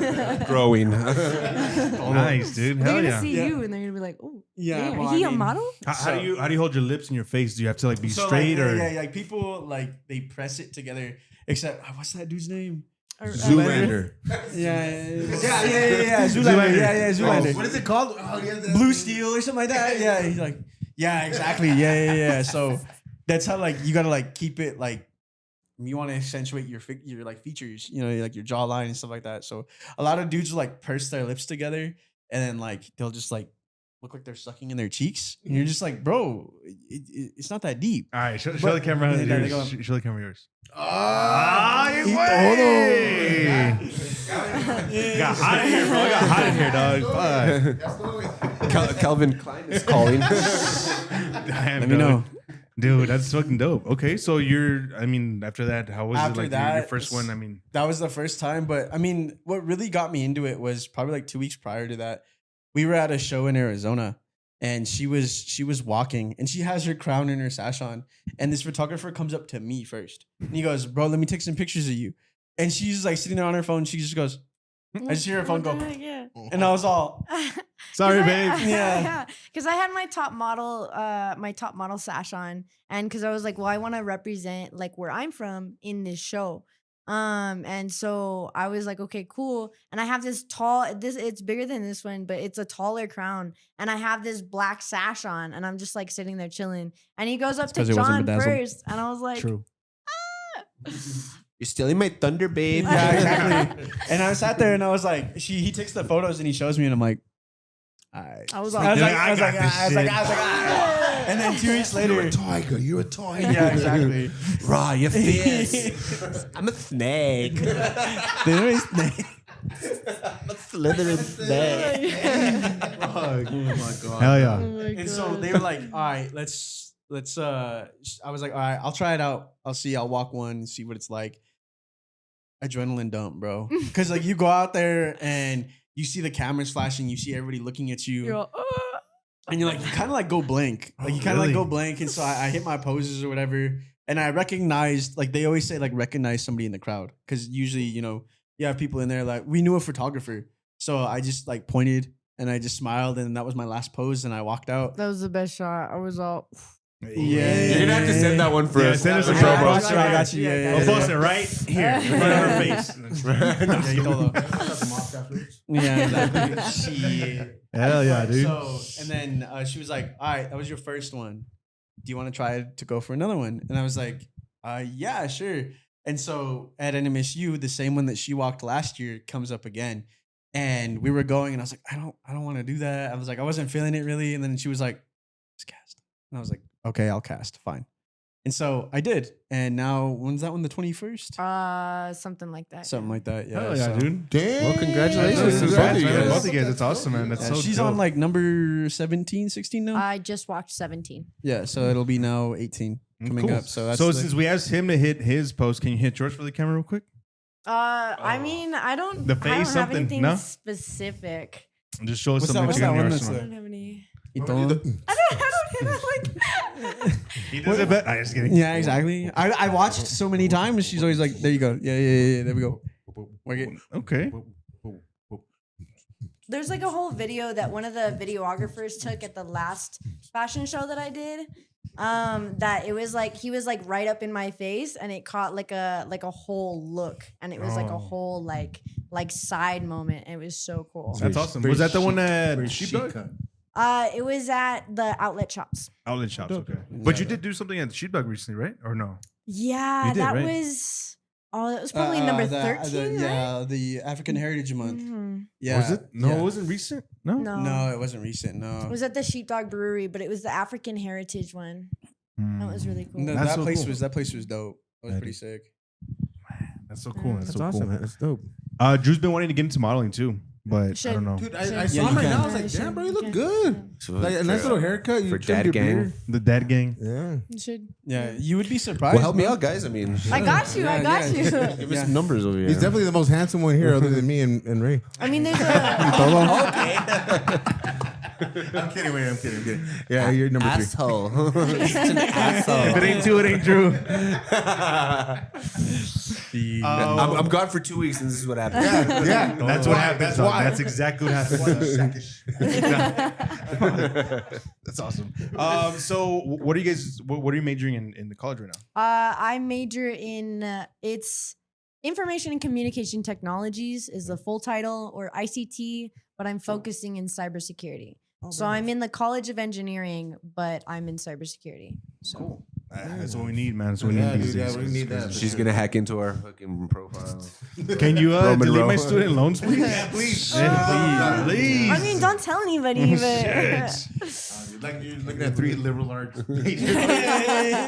growing. Nice, dude. They're Hell gonna yeah. see Yeah. you and they're gonna be like, "Oh, Yeah, damn, well, he I a mean- model?" How do you hold your lips in your face? Do you have to like be So, straight like, or? yeah, like people like they press it together. Except what's that dude's name? Or, Zoolander. Yeah. Zoolander. Yeah, Zoolander. What is it called? Oh, yeah, Blue Steel or something like that. Yeah, he's like, yeah, exactly. Yeah. So that's how like you gotta like keep it like you want to accentuate your like features, you know, like your jawline and stuff like that. So a lot of dudes will like purse their lips together and then like they'll just like look like they're sucking in their cheeks, and you're just like, bro, it's not that deep. All right, show But- the camera Yeah, they yours. go- Show the camera yours. Ah, you y way! Got hot in here, bro. I got hot in here, dog. Fuck. Calvin Klein is calling. Damn, Let me dog. know. Dude, that's fucking dope. Okay, so after that, how was After it like your that, first one? I mean, That was the first time, but I mean, what really got me into it was probably like 2 weeks prior to that. We were at a show in Arizona, and she was walking, and she has her crown and her sash on, and this photographer comes up to me first, and he goes, "Bro, let me take some pictures of you," and she's like sitting there on her phone. She just goes, I just hear her phone go, Yeah. and I was all, sorry, 'Cause babe. Yeah. Because I had my top model sash on, and because I was like, well, I want to represent like where I'm from in this show. And so I was like, okay, cool. And I have this it's bigger than this one, but it's a taller crown. And I have this black sash on, and I'm just like sitting there chilling. And he goes up to 'cause it wasn't John bedazzled. first, and I was like, true. You're stealing my thunder, babe. Yeah, exactly. And I sat there, and I was like, he takes the photos, and he shows me, and I'm like, all right. I was I like, was like, I I was got like, this I was like, shit. ah. And then 2 weeks later, You're a tiger. You're a tiger. yeah, exactly. Raw, your fierce. I'm a snake. There is I'm a slithering snake. Oh my god. Hell yeah. And so they were like, all right, let's I was like, all right, I'll try it out. I'll walk one and see what it's like. Adrenaline dump, bro. Cause like you go out there and you see the cameras flashing, you see everybody looking at you, you're all, and you're like, you kind of like go blank. Like you kind of like go blank. And so I hit my poses or whatever. And I recognized, like they always say, like recognize somebody in the crowd. Cause usually, you know, you have people in there, like we knew a photographer. So I just like pointed and I just smiled, and that was my last pose, and I walked out. that was the best shot. I was all, Yeah. You're gonna have to send that one for Yeah, us. send us a I promo. got you. I got you. Yeah, We'll yeah, post it right here in front of her face. yeah. You told her. Yeah, exactly. Shit. Hell yeah, dude. So, and then she was like, all right, that was your first one. Do you want to try to go for another one? And I was like, yeah, sure. And so at NMSU, the same one that she walked last year comes up again. And we were going, and I was like, I don't want to do that. I was like, I wasn't feeling it really. And then she was like, let's cast. And I was like, okay, I'll cast. Fine. And so I did. And now, when's that one? The 21st? something like that. Something like that. Yeah. Hell yeah, so- dude. Damn. Well, congratulations. Listen, Congratulations. man, both of you guys, it's awesome, man. That's Yeah, so she's dope. on like number 17, 16 now. I just watched 17. Yeah, so it'll be now 18 coming Cool. up. So that's Since we asked him to hit his post, can you hit yours for the camera real quick? I mean, I don't. The I don't face, have something, anything no? specific. Just show us What's that- something what's you got that in one your that's I arsenal. don't have any. Ito. I don't like. He does it better. I'm just kidding. Yeah, exactly. I watched so many times. She's always like, "There you go. Yeah. There we go. Work it." Okay. There's like a whole video that one of the videographers took at the last fashion show that I did. That it was like he was like right up in my face, and it caught like a whole look, and it was like a whole like side moment. It was so cool. That's awesome. Was that the one at Sheepdog? It was at the outlet shops. Outlet shops, okay. But you did do something at Sheepdog recently, right? Or no? Yeah, You did, that right? was. Oh, that was probably number 13, right? Yeah, the African Heritage Month. Mhm. Yeah. Was it? No, yeah. it wasn't recent. No. No. No, it wasn't recent. No. It was at the Sheepdog Brewery, but it was the African Heritage one. That was really cool. No, That's that so place cool. was dope. It was That pretty is- sick. That's so cool. That's, That's so awesome, cool. man. That's dope. Drew's been wanting to get into modeling too, but I Should. don't know. Dude, I Yeah, saw you him right can. now. I was Yeah, like, you damn, should. bro, you You look can. good. Like a nice little haircut. You for trimmed dad your gang. beard. The dad gang. Yeah. You should. Yeah, you would be surprised. Well, help me bro. out, guys. I mean, I got you. I Yeah, got yeah. you. give us Yeah. some numbers over here. He's definitely the most handsome one here, other than me and Ray. I mean, there's a. I'm kidding, man. I'm kidding. Yeah, you're number 3. Asshole. Such an asshole. If it ain't true, it ain't true. I'm gone for 2 weeks, and this is what happens. Yeah. That's what happens. That's dog. why. That's exactly what happens. That's awesome. So what are you guys? What are you majoring in the college right now? I major in it's information and communication technologies is the full title, or ICT, but I'm focusing in cybersecurity. So I'm in the College of Engineering, but I'm in cybersecurity. So. Cool. That's what we need, man. That's what we need these days. we need that. She's gonna hack into our fucking profile. Can you Monroe. delete my student loans, please? Yeah, please. Please. I mean, don't tell anybody, but Like you're looking at 3 liberal arts.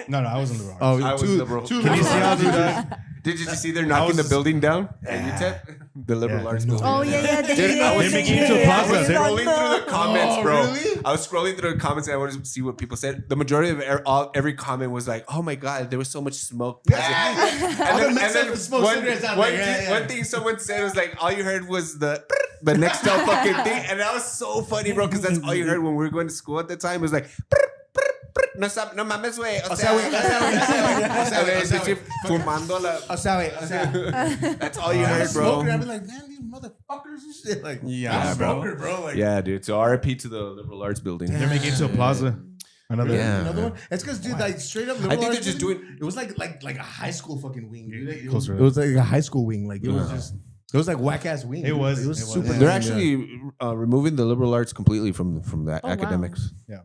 No, I wasn't liberal. Oh, I was two liberal. Two Can you liberal see how arts. I do that? Did you see they're knocking the building down at UTEP? The liberal arts building. oh yeah, they Dude, I was They're making it to a plaza. I was They're- scrolling through the comments, Oh, bro. really? I was scrolling through the comments and I wanted to see what people said. The majority of every comment was like, "Oh my god, there was so much smoke." All the Mexicans smoke cigarettes out there. Yeah, yeah. one thing someone said was like, all you heard was the Nextel fucking thing, and that was so funny, bro, because that's all you heard when we were going to school at the time. It was like. No mames, güey. O sea, güey. Fumando la. O sea, wait, o sea. That's all you heard, bro. Smoker, I'd be like, man, these motherfuckers and shit. Like, Yeah, I'm a bro. smoker, bro. Like, Yeah, dude. So RIP to the liberal arts building. They're making it to a plaza. Another. Yeah. Another one. It's because, dude, like straight up. I think liberal they're arts just building, doing. It was like a high school fucking wing, dude. It Closer. was like a high school wing. Like it was just. It was like whack ass wing. It was. It was It was. super. Yeah. They're lame, actually removing the liberal arts completely from the wow. academics. Yeah.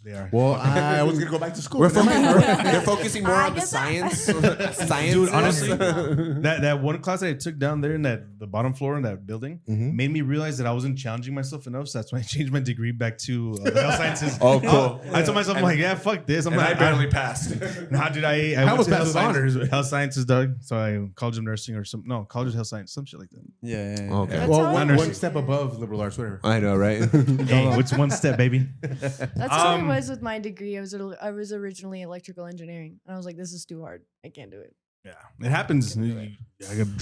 They are. Well, I was gonna go back to school. They're focusing more I on the guess science. Science, Dude, honestly, that one class that I took down there in the bottom floor in that building Mhm. made me realize that I wasn't challenging myself enough. So that's why I changed my degree back to health sciences. Oh, cool. I told myself, I'm like, yeah, fuck this. I'm And not. I barely passed. Nah, dude, I I went almost to health passed science- honors. Health sciences, Doug. So I college of nursing or college of health science, some shit like that. Yeah. Okay. That's Well, how one, it one was. step above liberal arts, whatever. I know, right? Hey, what's one step, baby? That's how it was with my degree. I was originally electrical engineering, and I was like, this is too hard. I can't do it. Yeah, it happens. I could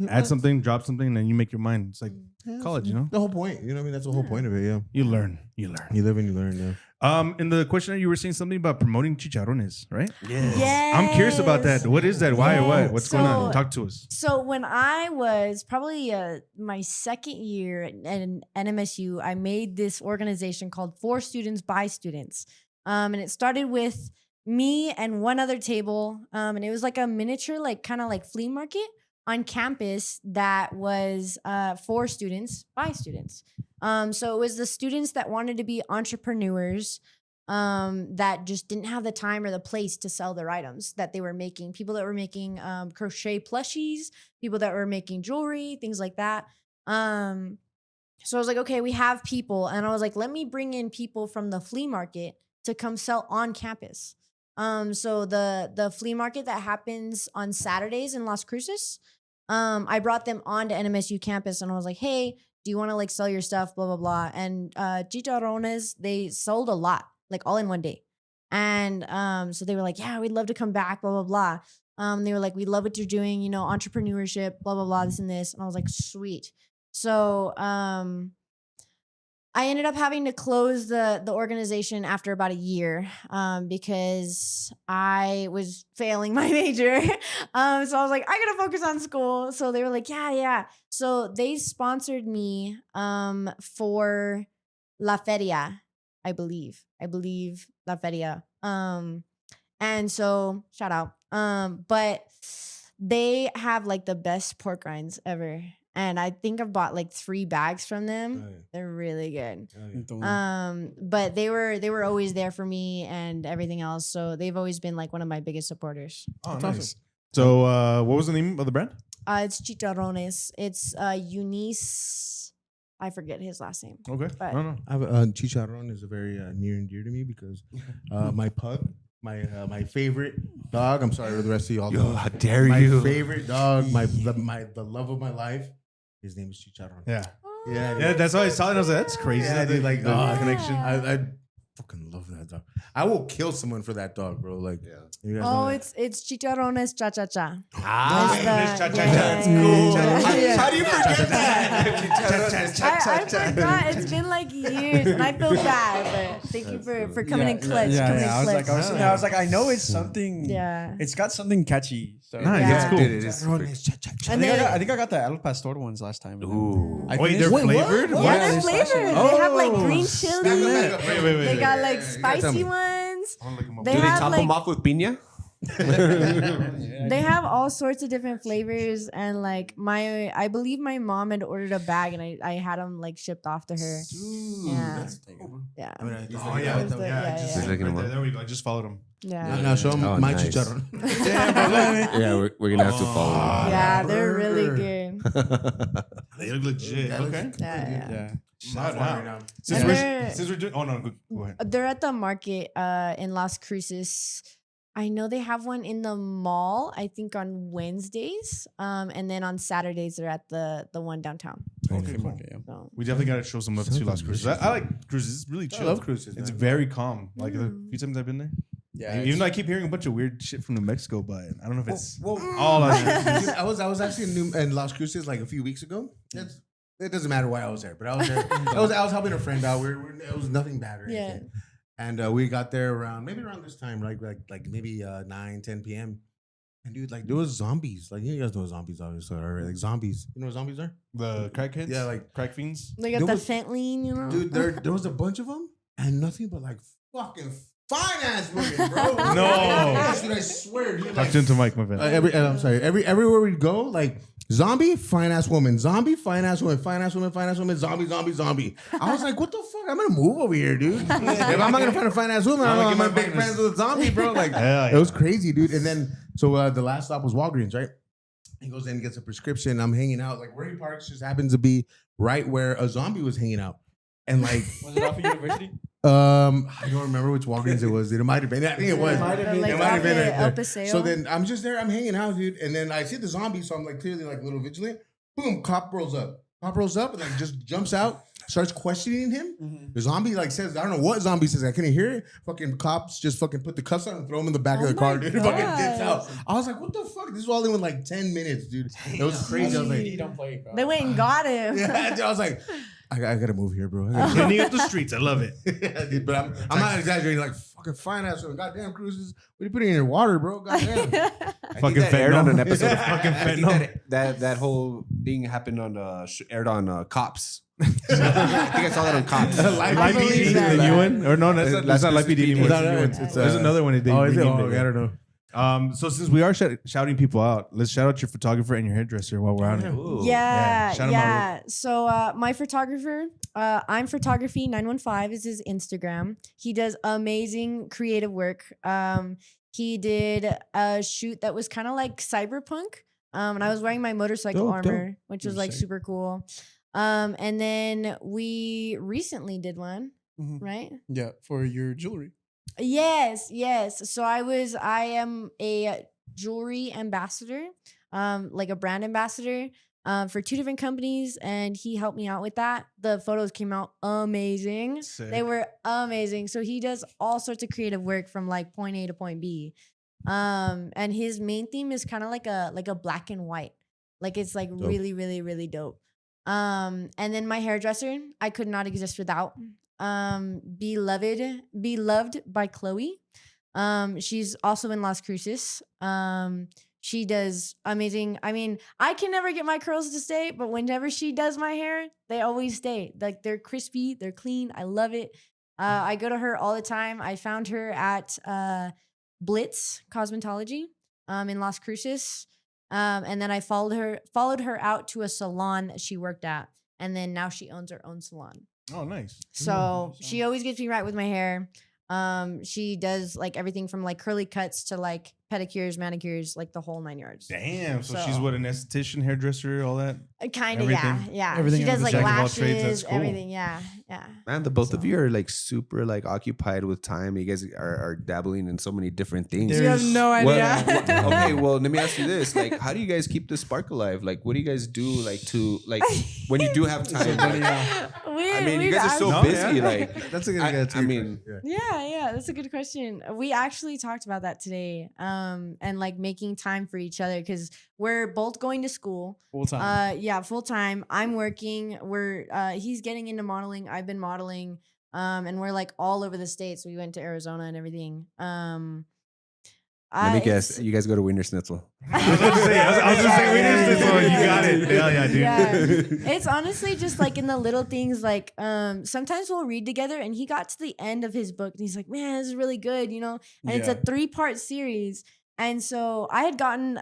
add something, drop something, and then you make your mind. It's like college, you know. The whole point. You know what I mean? That's the whole point of it. Yeah. You learn. You You live and you learn. Yeah. In the questionnaire, you were saying something about promoting chicharrones, right? Yeah. I'm curious about that. What is that? Why? What? What's going on? So- Talk to us. So when I was probably my second year at NMSU, I made this organization called For Students by Students, and it started with me and one other table, and it was like a miniature, like kind of like flea market on campus that was for students by students. So it was the students that wanted to be entrepreneurs, that just didn't have the time or the place to sell their items that they were making. People that were making crochet plushies, people that were making jewelry, things like that. So I was like, okay, we have people. And I was like, let me bring in people from the flea market to come sell on campus. So the flea market that happens on Saturdays in Las Cruces, I brought them onto NMSU campus and I was like, hey, do you want to like sell your stuff, blah, blah, blah. And chicharrones, they sold a lot, like all in one day. And so they were like, yeah, we'd love to come back, blah, blah, blah. They were like, we love what you're doing, you know, entrepreneurship, blah, blah, blah, this and this. And I was like, sweet. So I ended up having to close the organization after about a year because I was failing my major. So I was like, I gotta focus on school. So they were like, yeah. So they sponsored me for La Feria, I believe La Feria. And so shout out. But they have like the best pork rinds ever. And I think I've bought like 3 bags from them. Oh, yeah. They're really good. Oh, But they were always there for me and everything else. So they've always been like one of my biggest supporters. Oh, That's nice. awesome. So, what was the name of the brand? It's Chicharrones. It's Eunice. I forget his last name. Okay. But- I don't know. I have chicharron is a very near and dear to me because my pug, my favorite dog. I'm sorry for the rest of y'all. Yo, how dare my you? favorite dog, the love of my life. His name is Chicharron. Yeah. Yeah, Yeah, that's why I saw it. I was like, that's crazy. Yeah, dude, like the oh, connection. I fucking love that dog. I will kill someone for that dog, bro. Like, you guys know Oh, that? it's Chicharrones Cha Cha Cha. Ah, It's the- that's yeah. cool. Yeah. How do you forget that? I forgot. It's been like years, and I feel bad. But thank you for coming in clutch. coming in I was like, clutch. I was like, I know it's something. Yeah. It's got something catchy. So. Nice, Yeah. that's cool. Dude, it is. And then, I think I got the El Pastor ones last time. Ooh. I Wait, finished- they're flavored? yeah, Yeah, they're they're flavored. spicy. They have like green Back up, chili. back up. Wait. They got like You gotta tell spicy me. ones. I wanna look 'em up. They Do they have top like them off with piña? they have all sorts of different flavors, and like I believe my mom had ordered a bag, and I had them like shipped off to her. Dude, Yeah. that's cool, bro. Yeah, I mean, I Oh yeah, That was the- yeah, just yeah. Just looking 'em right up. there we go. I just followed him. yeah. Now show them Oh, my nice. chicharron. Yeah, we're gonna have to follow. Yeah, they're really good. They look legit. That looks Okay. Yeah. Yeah. Shout Right now. out. Since And we're, they're- since we're doing, oh no, go ahead. They're at the market in Las Cruces. I know they have one in the mall, I think on Wednesdays. And then on Saturdays they're at the one downtown. Okay, okay, yeah. So We definitely got to show some love to Las Cruces. I like Cruces. It's really I chill. love cruises. It's man. very calm. Like the few times I've been there. Yeah. Even though I keep hearing a bunch of weird shit from New Mexico, but I don't know if it's Well, all Las Dude, Cruces. I was actually in Las Cruces like a few weeks ago. It doesn't matter why I was there, but I was there. I was helping a friend out. It was nothing bad or Yeah. anything. And we got there around this time, like maybe 9, 10 p.m. And dude, like there was zombies. Like you guys know what zombies obviously are, right? Like zombies. You know what zombies are? The crackheads? Yeah, like crack fiends? they got There the was- fentanyl, you know. dude, there was a bunch of them and nothing but like fucking fine ass women, bro. No. Dude, I swear, dude. Talk Like, into Mike, my friend. I'm sorry. Everywhere we go, like zombie, fine ass woman, zombie, fine ass woman, fine ass woman, fine ass woman, zombie, zombie, zombie. I was like, what the fuck? I'm gonna move over here, dude. If I'm not gonna find a fine ass woman, I'm gonna big friends with a zombie, bro. Like Hell it was crazy, dude. And then so the last stop was Walgreens, right? He goes in and gets a prescription. I'm hanging out. Like where he parks just happens to be right where a zombie was hanging out. And like Was it off of university? I don't remember which Walgreens it was. Dude. It might have been. I think it was. might have Or, been. like It might have been off right at there. El Paseo. So then I'm just there. I'm hanging out, dude. And then I see the zombie. So I'm like clearly like a little vigilant. Boom, cop rolls up. Cop rolls up and like just jumps out, starts questioning him. The zombie like says, I don't know what zombie says. I couldn't hear it. Fucking cops just fucking put the cuffs on and throw him in the back Oh of the my car, dude. Fucking dips God. out. I was like, what the fuck? This was all in with like 10 minutes, dude. It was crazy. I was like, don't play, bro. They went and got him. yeah, dude, I was like, I gotta move here, bro. I gotta Cleaning up the streets. I love it. yeah, dude, but I'm not exaggerating. Like fucking fine ass women. Goddamn cruises. What are you putting in your water, bro? Goddamn. I Fucking think that aired fentanyl. on an episode. Of, Fucking I think fentanyl. that whole thing happened on aired on Cops. I think I saw that on Cops. Live I Live believe PD, that. the new one? Or no, that's not Live PD anymore. It's not that. It's, There's another one. They Oh, is it? renamed Oh, it. I don't know. So since we are shouting people out, let's shout out your photographer and your hairdresser while we're on it. Ooh. Yeah, shout 'em yeah. So my photographer, I'm Photography 915 is his Instagram. He does amazing creative work. He did a shoot that was kind of like cyberpunk. And I was wearing my motorcycle Dope, armor, which was like Sick. super cool. And then we recently did one, Mhm. right? Yeah, for your jewelry. Yes, yes. So I am a jewelry ambassador, like a brand ambassador, for 2 different companies, and he helped me out with that. The photos came out amazing. Sick. They were amazing. So he does all sorts of creative work from like point A to point B. And his main theme is kind of like a black and white. Like it's like really, really, really dope. And then my hairdresser, I could not exist without. Beloved by Chloe. She's also in Las Cruces. She does amazing. I mean, I can never get my curls to stay, but whenever she does my hair, they always stay. Like they're crispy, they're clean. I love it. I go to her all the time. I found her at Blitz Cosmetology in Las Cruces. And then I followed her out to a salon that she worked at. And then now she owns her own salon. Oh, nice. So she always gets me right with my hair. She does like everything from like curly cuts to like pedicures, manicures, like the whole 9 yards. Damn. So she's So- what, an esthetician, hairdresser, all that? Kind of, yeah, Everything. yeah. Everything She does under like the jack of all trades, that's lashes, cool. everything. Yeah, yeah. Man, the both of you are like super like occupied with time. You guys are dabbling in so many different things. You have no idea. Well, okay, well, let me ask you this: like, how do you guys keep the spark alive? Like, what do you guys do, like, to like when you do have time? Like, I mean, you guys are so busy. Like, That's a good. I mean, Yeah, that's a good question. We actually talked about that today, and like making time for each other because we're both going to school. Full time. Yeah, full time. I'm working. He's getting into modeling. I've been modeling. And we're like all over the states. We went to Arizona and everything. let me guess. You guys go to Wiener Schnitzel. I was going to say, wait, this one. You got it. Hell yeah, dude. Yeah. It's honestly just like in the little things. Like sometimes we'll read together, and he got to the end of his book, and he's like, "Man, this is really good," you know. And it's a 3-part series. And so I had gotten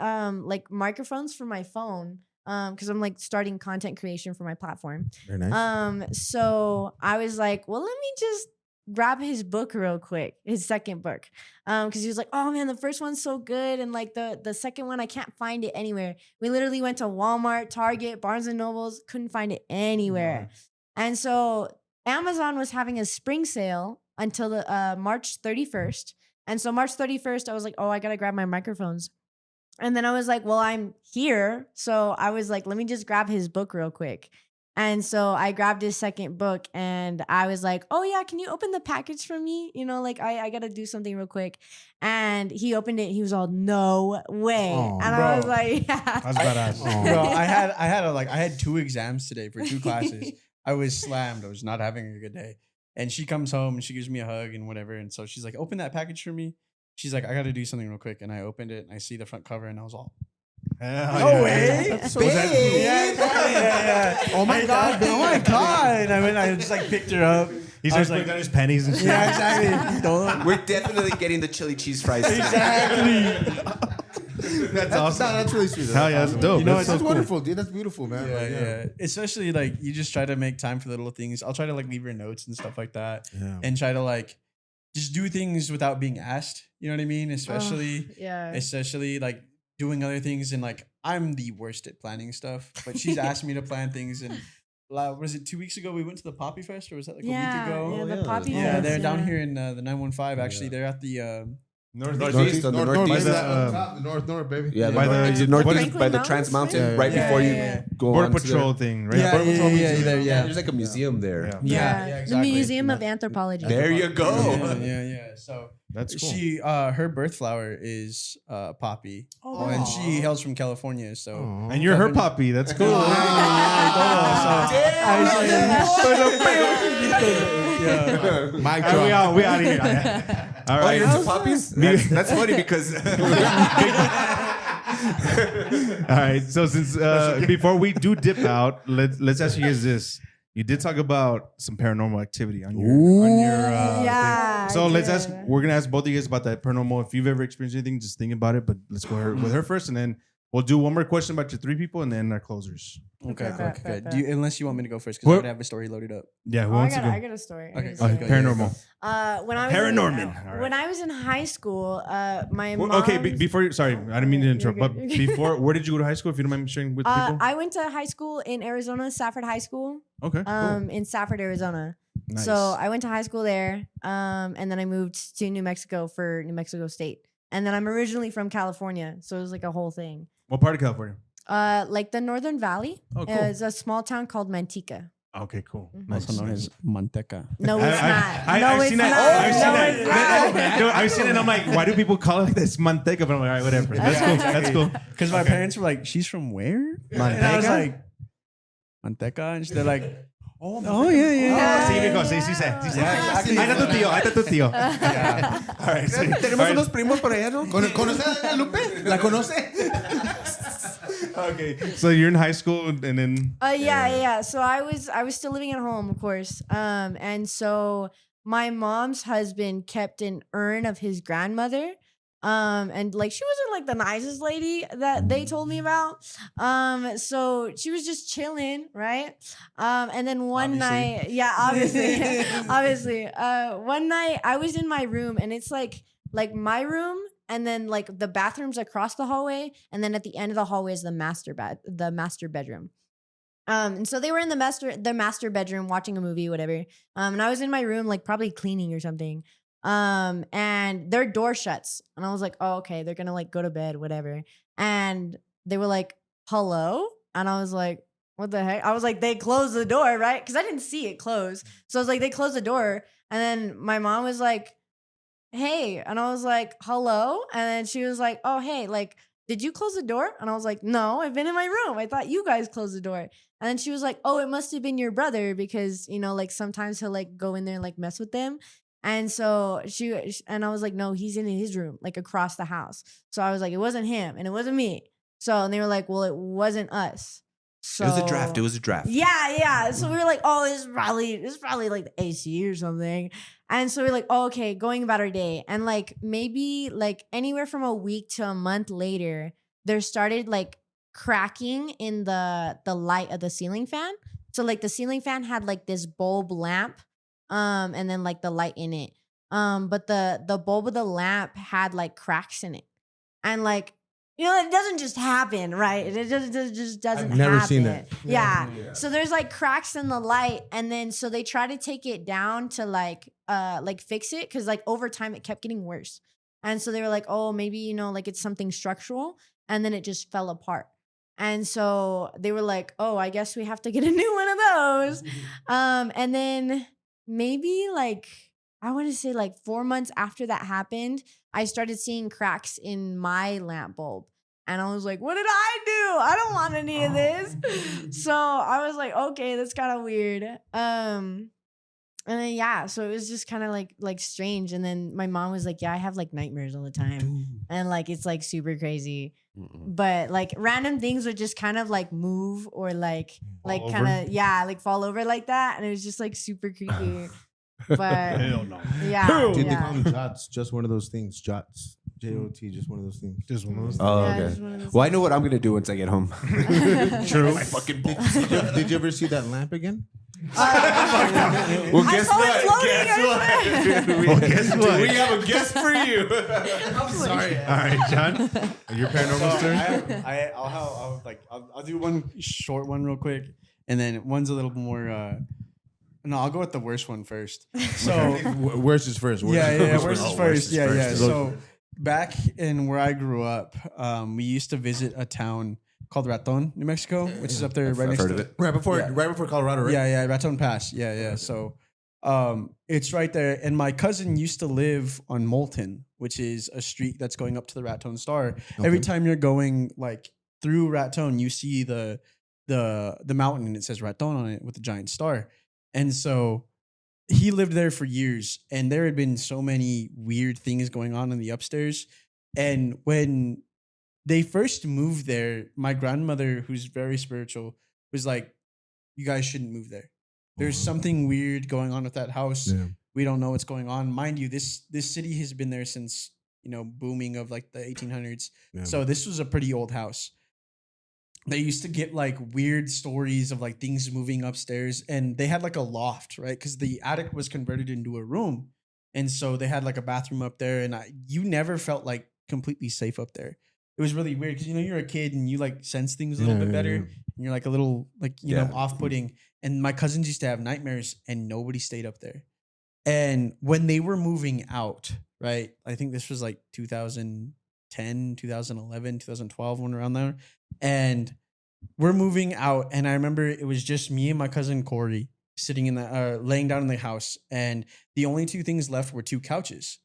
like microphones for my phone because I'm like starting content creation for my platform. Very nice. So I was like, well, let me just grab his book real quick, his second book. Because he was like, oh man, the first one's so good. And like the second one, I can't find it anywhere. We literally went to Walmart, Target, Barnes and Nobles, couldn't find it anywhere. And so Amazon was having a spring sale until the March 31st. And so March 31st, I was like, oh, I gotta grab my microphones. And then I was like, well, I'm here. So I was like, let me just grab his book real quick. And so I grabbed his second book and I was like, oh yeah, can you open the package for me? You know, like I got to do something real quick. And he opened it. He was all, no way. And I was like, yeah. That's badass. Bro, I had 2 exams today for 2 classes. I was slammed. I was not having a good day. And she comes home and she gives me a hug and whatever. And so she's like, open that package for me. She's like, I got to do something real quick. And I opened it and I see the front cover and I was all, No way. That's so yeah. Oh my God. Oh my God. And I just like picked her up. He starts putting down his pennies and shit. Yeah, exactly. Don't. We're definitely getting the chili cheese fries. Exactly. That's awesome. That's really sweet. Hell yeah, that's dope. You know, That's That's so cool. wonderful, dude. That's beautiful, man. Yeah, Like, yeah. Especially like you just try to make time for the little things. I'll try to like leave her notes and stuff like that. Yeah. And try to like just do things without being asked. You know what I mean? Especially like doing other things and like I'm the worst at planning stuff, but she's asked me to plan things and was it 2 weeks ago we went to the Poppy Fest or was that like a week ago? Yeah, the yeah. Poppy Yeah, Fest, they're down here in the 915 actually. Yeah. They're at the Northeast, on the north, northeast. baby. By the, Up top, the north, baby. Yeah, By the- northeast Franklin by the Mountains, Trans Mountain, right? right Yeah, before you yeah. go Border on to Patrol thing, right? Yeah, Border yeah, Patrol yeah, museum. yeah, yeah. There's like a museum there. Yeah. Yeah, The exactly. Museum of Anthropology. There you go. Yeah. So That's cool. she her birth flower is Poppy. Oh, And she hails from California, so And you're her puppy. That's cool. yeah. Mic All right, drop. we out of here. All Oh, right. you're into puppies? That's funny because All right. So since before we do dip out, let's ask you guys this. You did talk about some paranormal activity on your Yeah. thing. So I let's did. ask. We're gonna ask both of you guys about that paranormal. If you've ever experienced anything, just think about it. But let's go with her first, and then we'll do one more question about your 3 people, and then our closers. Okay, Bet, okay. bet, Do you, unless you want me to go first, because I What? already have a story loaded up. Yeah. Who Oh, I wants to got go? a story. Okay, Okay, go, paranormal. When I was Paranormal. All right. when I was in high school, my Well, mom. okay, before you, sorry, I didn't mean to You're interrupt, good, but you're good. before, where did you go to high school? If you don't mind sharing with people. I went to high school in Arizona, Safford High School, Okay, cool. in Safford, Arizona. Nice. So I went to high school there, and then I moved to New Mexico for New Mexico State. And then I'm originally from California, so it was like a whole thing. What part of California? Like the Northern Valley. Oh, cool. It's a small town called Manteca. Okay, cool. Also known as Manteca. No, it's not. No, I've it's seen not. that. I've seen No, that. it's not. No, I've seen it. And I'm like, why do people call it this manteca? But I'm like, all right, whatever. That's cool. That's cool. Because my parents were like, "She's from where?" And I was like, "Manteca," and they're like, "Oh yeah." Sí, mijo, sí, sí sé. Sí sé. Yeah, exactly. Ahí está tu tío. Ahí está tu tío. All right. So, tenemos unos primos por allá, ¿no? ¿Conoce a Lupe? ¿La conoce? okay. So you're in high school and then. Yeah. So I was still living at home, of course. And so my mom's husband kept an urn of his grandmother. And like she wasn't like the nicest lady that they told me about. So she was just chilling, right? And then one night, yeah, obviously, one night I was in my room and it's like my room. And then like the bathrooms across the hallway, and then at the end of the hallway is the master bedroom. And so they were in the master bedroom watching a movie, whatever. And I was in my room, like probably cleaning or something. And their door shuts. And I was like, oh, okay, they're gonna like go to bed, whatever. And they were like, hello? And I was like, what the heck? I was like, they closed the door, right? Because I didn't see it close. So I was like, they closed the door. And then my mom was like, hey. And I was like, hello? And then she was like, oh, hey, like, did you close the door? And I was like, no, I've been in my room. I thought you guys closed the door. And then she was like, oh, it must have been your brother because, you know, like sometimes he'll like go in there and like mess with them. And so and I was like, no, he's in his room, like across the house. So I was like, it wasn't him and it wasn't me. So, and they were like, well, it wasn't us. So It was a draft. It was a draft. Yeah. So we were like, oh, it's probably like the AC or something. And so we're like, oh, okay, going about our day. And like maybe like anywhere from a week to a month later, there started like cracking in the light of the ceiling fan. So like the ceiling fan had like this bulb lamp, and then like the light in it. But the bulb of the lamp had like cracks in it. And like, you know, it doesn't just happen, right? It just doesn't I've never happen. seen that. Yeah. So there's like cracks in the light. And then so they try to take it down to like fix it. Cause like over time it kept getting worse. And so they were like, oh, maybe, you know, like it's something structural. And then it just fell apart. And so they were like, oh, I guess we have to get a new one of those. And then maybe like, I want to say like 4 months after that happened, I started seeing cracks in my lamp bulb. And I was like, what did I do? I don't want any of this. So I was like, okay, that's kind of weird. And then, yeah, so it was just kind of like strange. And then my mom was like, yeah, I have like nightmares all the time. And like, it's like super crazy. But like random things would just kind of like move or like kind of, yeah, like fall over like that. And it was just like super creepy. But Hell no. yeah. Dude, they yeah. call them jots. Just one of those things. Jots. J-O-T. Just one of those things. Just one of those. Oh, Yeah, okay. just one of those Well, I know what I'm gonna do once I get home. True. My fucking Did you ever see that lamp again? Well, I guess saw what? it floating. Guess what? Guess what? We have a guest for you. Sorry. All right, John. Your paranormal story. I'll do one short one real quick, and then one's a little more. No, I'll go with the worst one first. So Worst is first. Worst worst is first. Yeah. first. So back in where I grew up, we used to visit a town called Raton, New Mexico, which is up there right next heard to of it. Right before Colorado, right? Yeah, Raton Pass. Yeah. So it's right there. And my cousin used to live on Moulton, which is a street that's going up to the Raton Star. Every time you're going like through Raton, you see the mountain and it says Raton on it with a giant star. And so he lived there for years, and there had been so many weird things going on in the upstairs. And when they first moved there, my grandmother, who's very spiritual, was like, you guys shouldn't move there. There's something weird going on with that house. Yeah. We don't know what's going on. Mind you, this city has been there since, you know, booming of like the 1800s. Yeah. So this was a pretty old house. They used to get like weird stories of like things moving upstairs, and they had like a loft, right? Because the attic was converted into a room. And so they had like a bathroom up there, and you never felt like completely safe up there. It was really weird because, you know, you're a kid and you like sense things a little bit better. And you're like a little like, you know, off-putting. And my cousins used to have nightmares and nobody stayed up there. And when they were moving out, right? I think this was like 2010, 2011, 2012, when around there. And we're moving out, and I remember it was just me and my cousin Corey sitting in the laying down in the house, and the only two things left were two couches.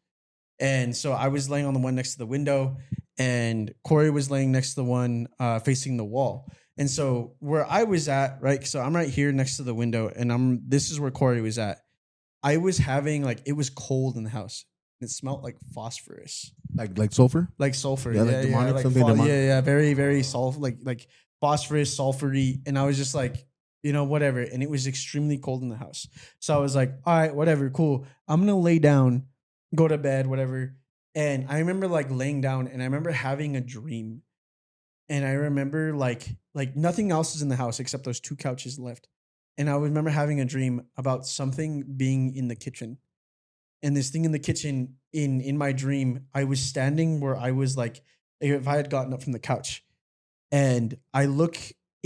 And so I was laying on the one next to the window, and Corey was laying next to the one facing the wall. And so where I was at, right? So I'm right here next to the window, and this is where Corey was at. I was having like, it was cold in the house. It smelled like phosphorus. Like sulfur? Like sulfur. Yeah, like demonic, something demonic. Yeah, very, very sulfur, like phosphorus, sulfury. And I was just like, you know, whatever. And it was extremely cold in the house. So I was like, all right, whatever, cool. I'm going to lay down, go to bed, whatever. And I remember like laying down, and I remember having a dream. And I remember like nothing else is in the house except those two couches left. And I remember having a dream about something being in the kitchen. And this thing in the kitchen, in my dream, I was standing where I was like, if I had gotten up from the couch, and I look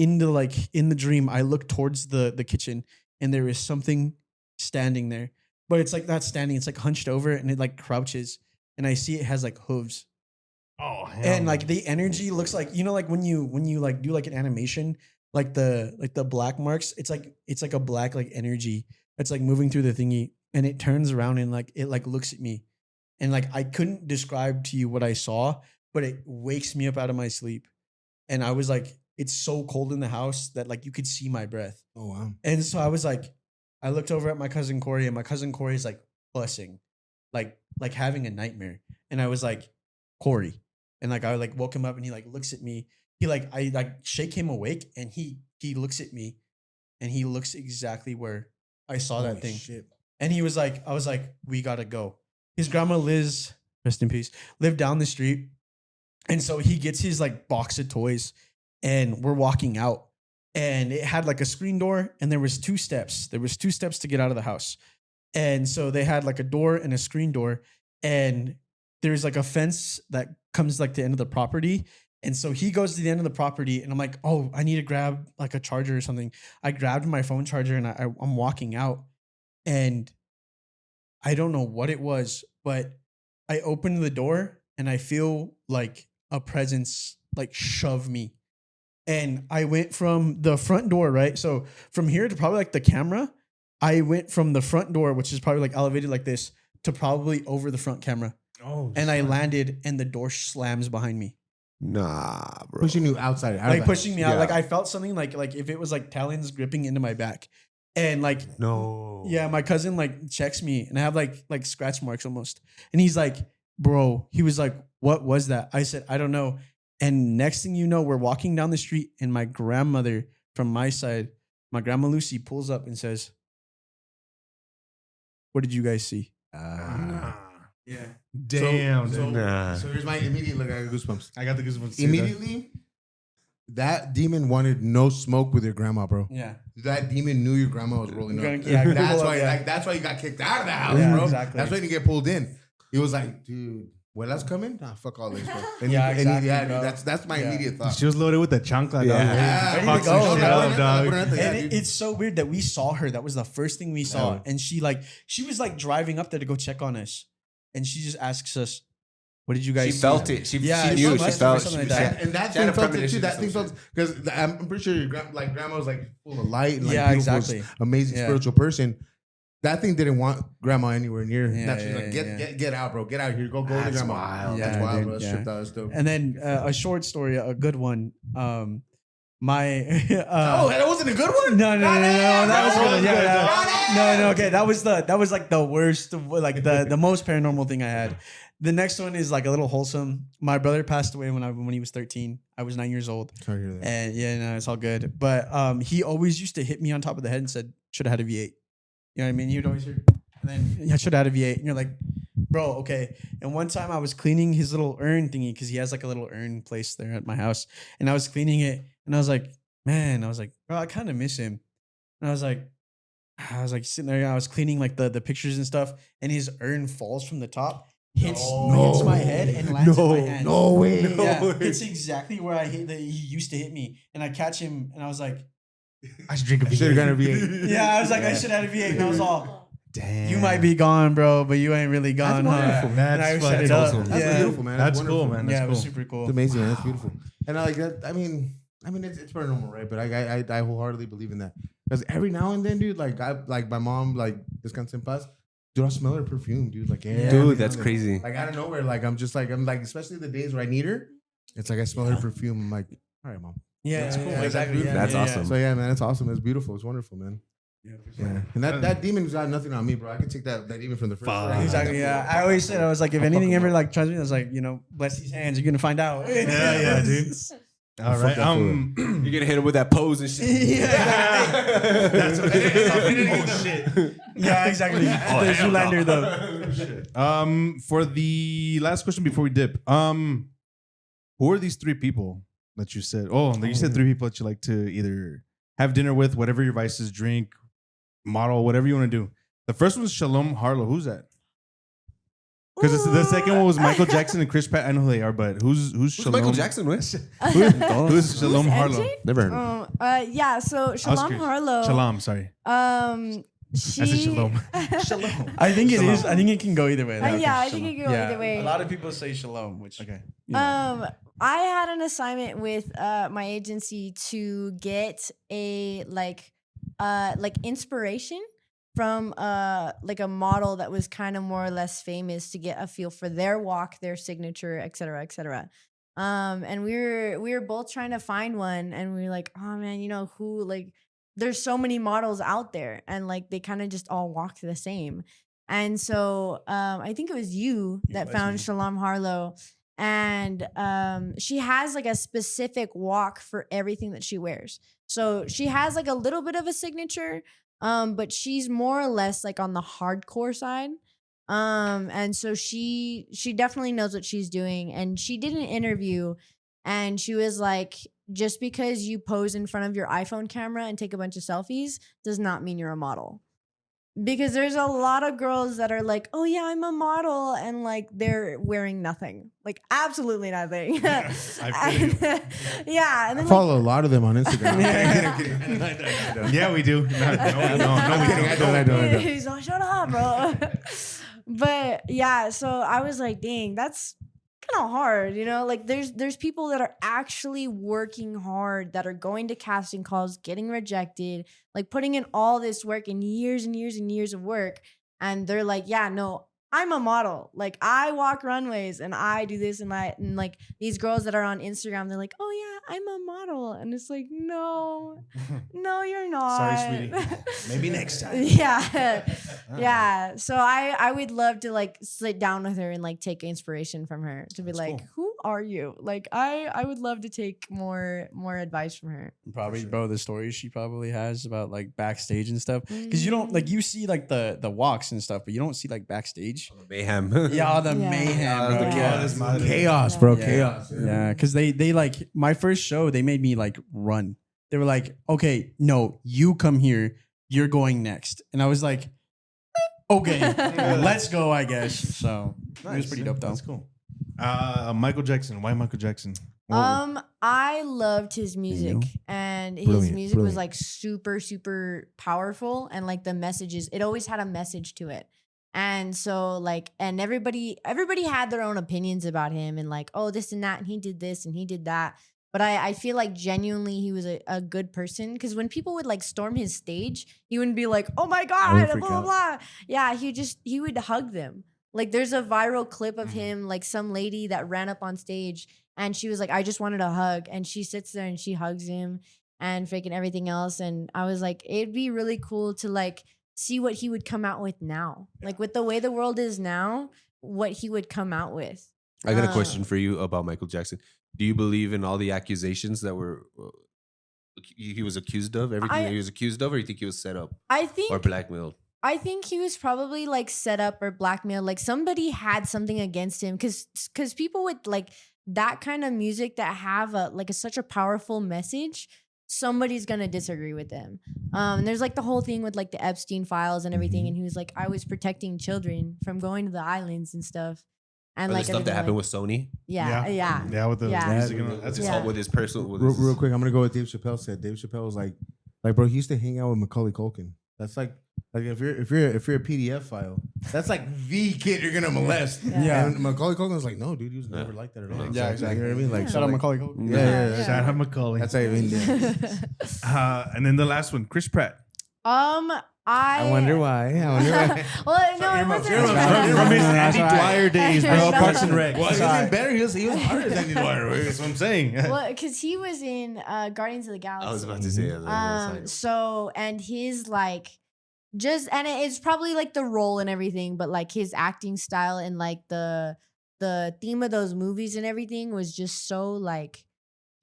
in the dream, I look towards the kitchen and there is something standing there, but it's like not standing. It's like hunched over and it like crouches, and I see it has like hooves. Oh, hell And no. like the energy looks like, you know, like when you like do like an animation, like the black marks, it's like a black like energy that's like moving through the thingy, and it turns around and like it like looks at me, and like I couldn't describe to you what I saw, but it wakes me up out of my sleep, and I was like, it's so cold in the house that like you could see my breath, Oh wow. and so I was like, I looked over at my cousin Corey, and my cousin Corey is like fussing, like having a nightmare, and I was like, Corey. And like I like woke him up and he like looks at me. He like I like shake him awake and he looks at me and he looks exactly where I saw that thing. Shit. And he was like, I was like, we gotta go. His grandma Liz, rest in peace, lived down the street. And so he gets his like box of toys and we're walking out. And it had like a screen door and there was 2 steps. There was 2 steps to get out of the house. And so they had like a door and a screen door. And there's like a fence that comes like to the end of the property. And so he goes to the end of the property and I'm like, oh, I need to grab like a charger or something. I grabbed my phone charger and I'm walking out and I don't know what it was, but I opened the door and I feel like a presence like shove me. And I went from the front door, right? So from here to probably like the camera, I went from the front door, which is probably like elevated like this, to probably over the front camera. Oh, And I landed and the door slams behind me. Nah, bro. Pushing you outside. Out of Like the pushing house. me out. Yeah. Like I felt something like if it was like talons gripping into my back. And like, No. yeah, my cousin like checks me and I have like scratch marks almost. And he's like, bro, he was like, what was that? I said, I don't know. And next thing you know, we're walking down the street and my grandmother from my side, my grandma Lucy pulls up and says, what did you guys see? Nah. Yeah. Damn. So, dude. Nah. so here's my immediate look. I got goosebumps. I got the goosebumps. too, Immediately, that demon wanted no smoke with your grandma, bro. Yeah. That demon knew your grandma was rolling up. Yeah, That's pull up, why, yeah. like, that's why you got kicked out of the house, Yeah, bro. exactly. That's why you didn't get pulled in. He was like, dude, Abuela's coming? Nah, fuck all this, bro. And Yeah, exactly, yeah, bro. dude, that's my Yeah. immediate thought. She was loaded with the chancla, Yeah. dog. Yeah. Ready to Fuck go, some shit dog. up, dog. Yeah, And dude. it's so weird that we saw her. That was the first thing we saw. Yeah. And she was like driving up there to go check on us. And she just asks us, what did you guys She see? felt it. She Yeah, knew. she She must felt. or something like that. And that She had thing a felt it premonition too. or That thing some felt because I'm pretty sure like grandma was like full of light and like Yeah, beautiful, exactly. amazing Yeah. spiritual person. That thing didn't want grandma anywhere near. Yeah, That's just yeah, like yeah. get out, bro. Get out here. Go to That's grandma. wild. That's Yeah, wild, dude, bro. That's yeah. tripped out. That's dope. And then a short story, a good one. My Oh, that wasn't a good one. no, that was Goddamn, good. Yeah, bro. yeah. No, okay, that was like the worst, like the most paranormal thing I had. The next one is like a little wholesome. My brother passed away when he was 13. I was 9 years old. Sorry to hear that. And yeah, no, it's all good. But he always used to hit me on top of the head and said, should have had a V8. You know what I mean? He would always hear, and then I should have had a V8. And you're like, bro, okay. And one time I was cleaning his little urn thingy because he has like a little urn place there at my house. And I was cleaning it and I was like, bro, I kind of miss him. And I was like sitting there, I was cleaning like the pictures and stuff. And his urn falls from the top, hits my head and lands in my hand. No way. Yeah, it's exactly where he used to hit me. And I catch him and I was like, I should drink a Should have beer. gone to V8. yeah, I was like, I should have had a V8. And I was all, Damn. you might be gone, bro, but you ain't really gone, huh? wonderful. And I That's shut fucking it up. awesome. That's Yeah. beautiful, man. That's wonderful. cool, man. Yeah, That's it was cool. super cool. It's amazing, man. That's beautiful. And I like that. I mean, it's paranormal, right? But I wholeheartedly believe in that because every now and then, dude, like my mom, like Descansa en paz, dude, I'll smell her perfume, dude. Like, every now Dude, and that's then. crazy. Like out of nowhere, like I'm like, especially the days where I need her, it's like I smell her perfume. I'm like, all right, mom. Yeah, it's cool. Yeah, exactly. that's Yeah, That's yeah, awesome. So yeah, man, it's awesome. It's beautiful. It's wonderful, man. Yeah, and that demon's got nothing on me, bro. I can take that demon from the first. Fuck. round. Exactly. Yeah. I always said, I was like, if anything ever like tries me, I was like, bless these hands. You're gonna find out. Yeah, dude. All right. You're gonna hit him with that pose and shit. yeah. That's what it is. Oh, shit. Yeah. Exactly. The hell Zoolander no. though. For the last question before we dip, who are these 3 people that you said? Oh, you said 3 people that you like to either have dinner with, whatever your vices, drink, model, whatever you want to do. The first one is Shalom Harlow. Who's that? Because the second one was Michael Jackson and Chris Pratt. I know who they are, but who's Shalom? Michael Jackson with? Who's Shalom Harlow? Never heard of him. Yeah, so Shalom Harlow. Shalom, sorry. She. I said Shalom. I think it is. I think it can go either way. Yeah, I think it can go either way. A lot of people say shalom, which Okay. I had an assignment with my agency to get a like inspiration from like a model that was kind of more or less famous to get a feel for their walk, their signature, et cetera, et cetera. And we were both trying to find one, and we were like, oh man, you know who, like, there's so many models out there, and like they kind of just all walk the same. And so I think it was you that found Shalom Harlow. And she has like a specific walk for everything that she wears. So she has like a little bit of a signature, but she's more or less like on the hardcore side. And so she definitely knows what she's doing. And she did an interview, and she was like, just because you pose in front of your iPhone camera and take a bunch of selfies does not mean you're a model. Because there's a lot of girls that are like, oh yeah, I'm a model, and like they're wearing nothing, like absolutely nothing. Yeah, and then, I follow a lot of them on Instagram. Yeah, we do. No, I'm kidding. I don't. He's like, shut up, bro. But yeah, so I was like, dang, that's kind of hard, you know? Like there's people that are actually working hard, that are going to casting calls, getting rejected, like putting in all this work and years and years and years of work, and they're like, yeah, no, I'm a model. Like I walk runways and I do this and that. And like these girls that are on Instagram, they're like, oh yeah, I'm a model. And it's like, no, you're not. Sorry, sweetie. Maybe next time. Yeah. Yeah. So I would love to like sit down with her and like take inspiration from her, to be like, who are you? Like I would love to take more advice from her. probably, bro, the stories she probably has about like backstage and stuff. Because you don't like, you see like the walks and stuff, but you don't see like backstage. Mayhem. Yeah, the mayhem, bro. Yeah. Chaos, bro. Yeah. Chaos. Yeah, because they like my first show, they made me like run. They were like, okay, no, you come here, you're going next. And I was like, okay, let's go, I guess. So it was pretty dope though. That's cool. Michael Jackson. Why Michael Jackson? I loved his music, and his music was like super, super powerful, and like the messages, it always had a message to it. And so like, and everybody had their own opinions about him, and like, oh, this and that, and he did this and he did that. But I feel like genuinely he was a good person, because when people would like storm his stage, he wouldn't be like, oh my God, blah, blah, blah. Yeah, he would hug them. Like there's a viral clip of him, like some lady that ran up on stage, and she was like, I just wanted a hug. And she sits there and she hugs him and freaking everything else. And I was like, it'd be really cool to like see what he would come out with now. Like with the way the world is now, what he would come out with. I got a question for you about Michael Jackson. Do you believe in all the accusations that were he was accused of? Everything that he was accused of, or you think he was set up or blackmailed? I think he was probably like set up or blackmailed. Like somebody had something against him, because people with like that kind of music that have such a powerful message, somebody's gonna disagree with them. And there's like the whole thing with like the Epstein files and everything, and he was like, I was protecting children from going to the islands and stuff. And like the stuff that happened with Sony. Yeah, with the music. That's all with his personal. Real quick, I'm gonna go with Dave Chappelle said. Dave Chappelle was like, bro, he used to hang out with Macaulay Culkin. That's like if you're a PDF file, that's like the kid you're gonna molest. Yeah. And Macaulay Culkin was like, no, dude, he was never like that at all. Yeah, exactly. You know what I mean? Like, shout out Macaulay Culkin. Yeah. Shout out Macaulay. That's how you mean. Yeah. And then the last one, Chris Pratt. I wonder why. Well, no, it wasn't. From his Andy Dwyer days, bro. Parks and Rec. Well, he was better. He was harder than Andy Dwyer. That's what I'm saying. Well, because he was in Guardians of the Galaxy. I was about to say that. So, and his like, and it's probably like the role and everything, but like his acting style and like the theme of those movies and everything was just so like,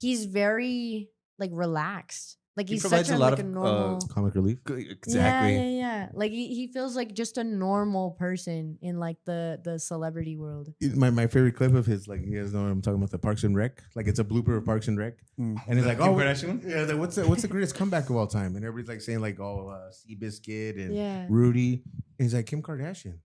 he's very like relaxed. Like he's such a normal comic relief. Exactly. Yeah. Like he feels like just a normal person in like the celebrity world. My favorite clip of his, like, you guys know what I'm talking about, the Parks and Rec. Like it's a blooper of Parks and Rec, and he's like, Kim Kardashian? Yeah. Like, what's the greatest comeback of all time? And everybody's like saying like, Seabiscuit and Yeah. Rudy. And he's like, Kim Kardashian.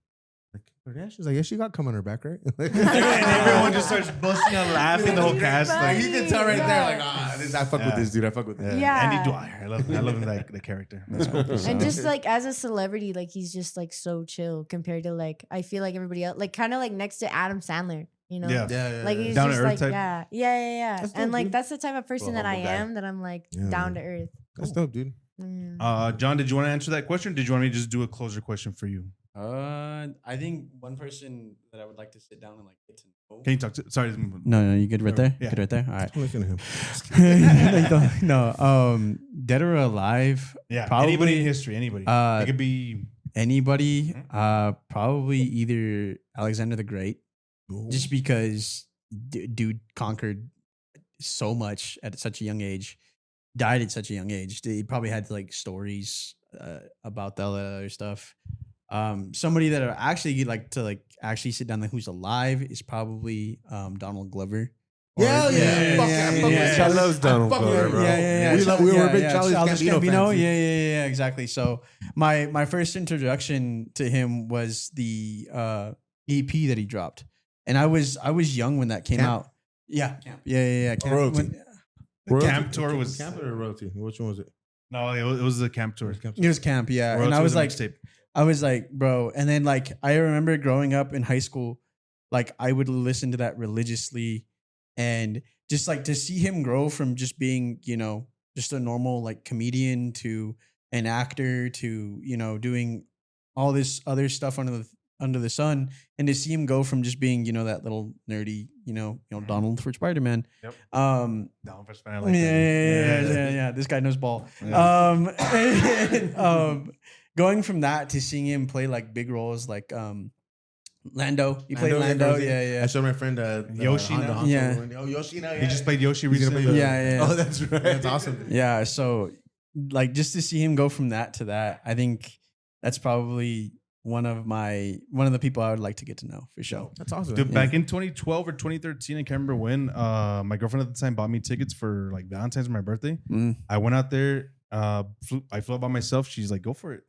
Like, yeah, she's like, yeah, she got cum on her back, right? And everyone just starts busting out laughing. The whole cast, Like, like, you can tell right there, Yeah. like, I fuck with this dude. I fuck with this. Yeah. Andy Dwyer. I love him, like the character. That's cool. And just like as a celebrity, like he's just like so chill compared to like I feel like everybody else, like kind of like next to Adam Sandler, you know? Yeah. Yeah, Like he's Down to just earth like type. yeah. That's And dope, like dude. that's the type of person that I humble guy. am. That I'm like Yeah, down man. to earth. That's dope, dude. John, did you want to answer that question? Or did you want me to just do a closer question for you? I think one person that I would like to sit down and like get to know. Can you talk to? Sorry. No, you good right there? Yeah. Good right there? All right. Listen to him. No, you don't. No, dead or alive, Yeah. Probably, Anybody in history. Anybody. It could be. anybody, probably either Alexander the Great, just because dude conquered so much at such a young age, died at such a young age. He probably had like stories about all that other stuff. Somebody that I actually like to like actually sit down, like who's alive, is probably Donald Glover. Yeah, Or- yeah. Fuck yeah, fuck with I love Donald Fuck with Glover, him, bro. Yeah. We were big yeah, Childish Gambino fans. Yeah, exactly. So my first introduction to him was the EP that he dropped, and I was young when that came Camp? out. Yeah, yeah. Camp, Royalty. The camp tour was. Camp or Royalty? Which one was it? No, it was the camp tour. it was camp, yeah. Royalty And I was a like, mixtape. bro. And then like I remember growing up in high school, like I would listen to that religiously, and just like to see him grow from just being, you know, just a normal like comedian to an actor to, you know, doing all this other stuff under the sun, and to see him go from just being, you know, that little nerdy, you know, Donald for Spider-Man. Yep. Um, No, for Spider-Man, I like that. yeah. This guy knows ball. Yeah. And, going from that to seeing him play like big roles, like Lando. He played Lando. Yeah. I showed my friend Yoshi now? Yeah. Oh, Yoshi now. He just played Yoshi He's gonna recently. play Yeah. Oh, that's right. That's awesome. Yeah. So, like, just to see him go from that to that, I think that's probably one of the people I would like to get to know for sure. That's awesome. Dude, back in 2012 or 2013, I can't remember when. My girlfriend at the time bought me tickets for like Valentine's for my birthday. Mm. I went out there. I flew out by myself. She's like, "Go for it,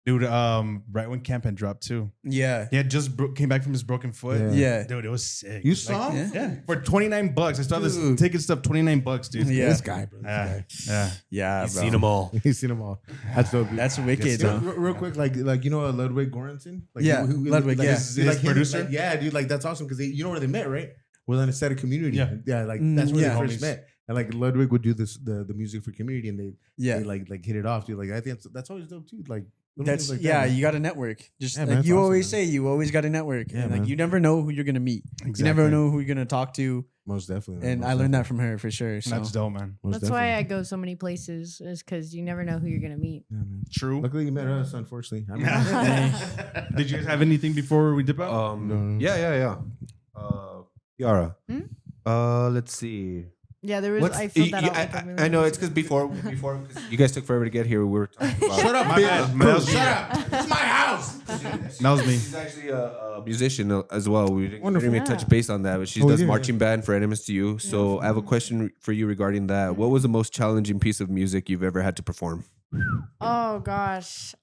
dude." Right when camp had dropped too. Yeah. He had just came back from his broken foot. Yeah. Dude, it was sick. You Like, saw him? Yeah. for $29. I saw this Dude. ticket stuff, $29, dude. Yeah. This guy, bro. This Yeah. guy. Yeah. Yeah. You've bro. seen them all. He's seen them all. That's so good. That's wicked, You know, though. real quick, like you know Ludwig Göransson? Like, Yeah, Ludwig, like, yeah. his His him, producer? like, yeah, dude, like that's awesome because you know where they met, right? Was on a set of Community. Yeah. Like that's where yeah. they first Homies. met. And like Ludwig would do the music for Community, and they Yeah. like hit it off, dude. Like I think that's always dope too. Like little That's things like yeah. that, man. You got to network. Just Yeah, man, like that's you awesome, always man. say, you always got to network. Yeah, And like man. you never know who you're gonna meet. You Exactly. never know who you're gonna talk to. Most definitely. man. And Most I learned that definitely. from her for sure. So That's dope, man. Most That's why I definitely. go so many places, is because you never know who you're gonna meet. Yeah, man. True. Luckily, you met us. Unfortunately, I mean, Did you guys have anything before we dip out? No. Yeah. Kiara. Hmm? Let's see. Yeah, there was. What's- I filled that out. like a I million know it's times. because before 'cause you guys took forever to get here. We were talking about. Shut up, My bad. bitch. That was me. Shut up. It's my house. That was me. She's actually a musician as well. We didn't Wonderful. even touch base on that, but she Oh, does yeah. marching band for Enemies to You. So I have a question for you regarding that. What was the most challenging piece of music you've ever had to perform? Oh gosh.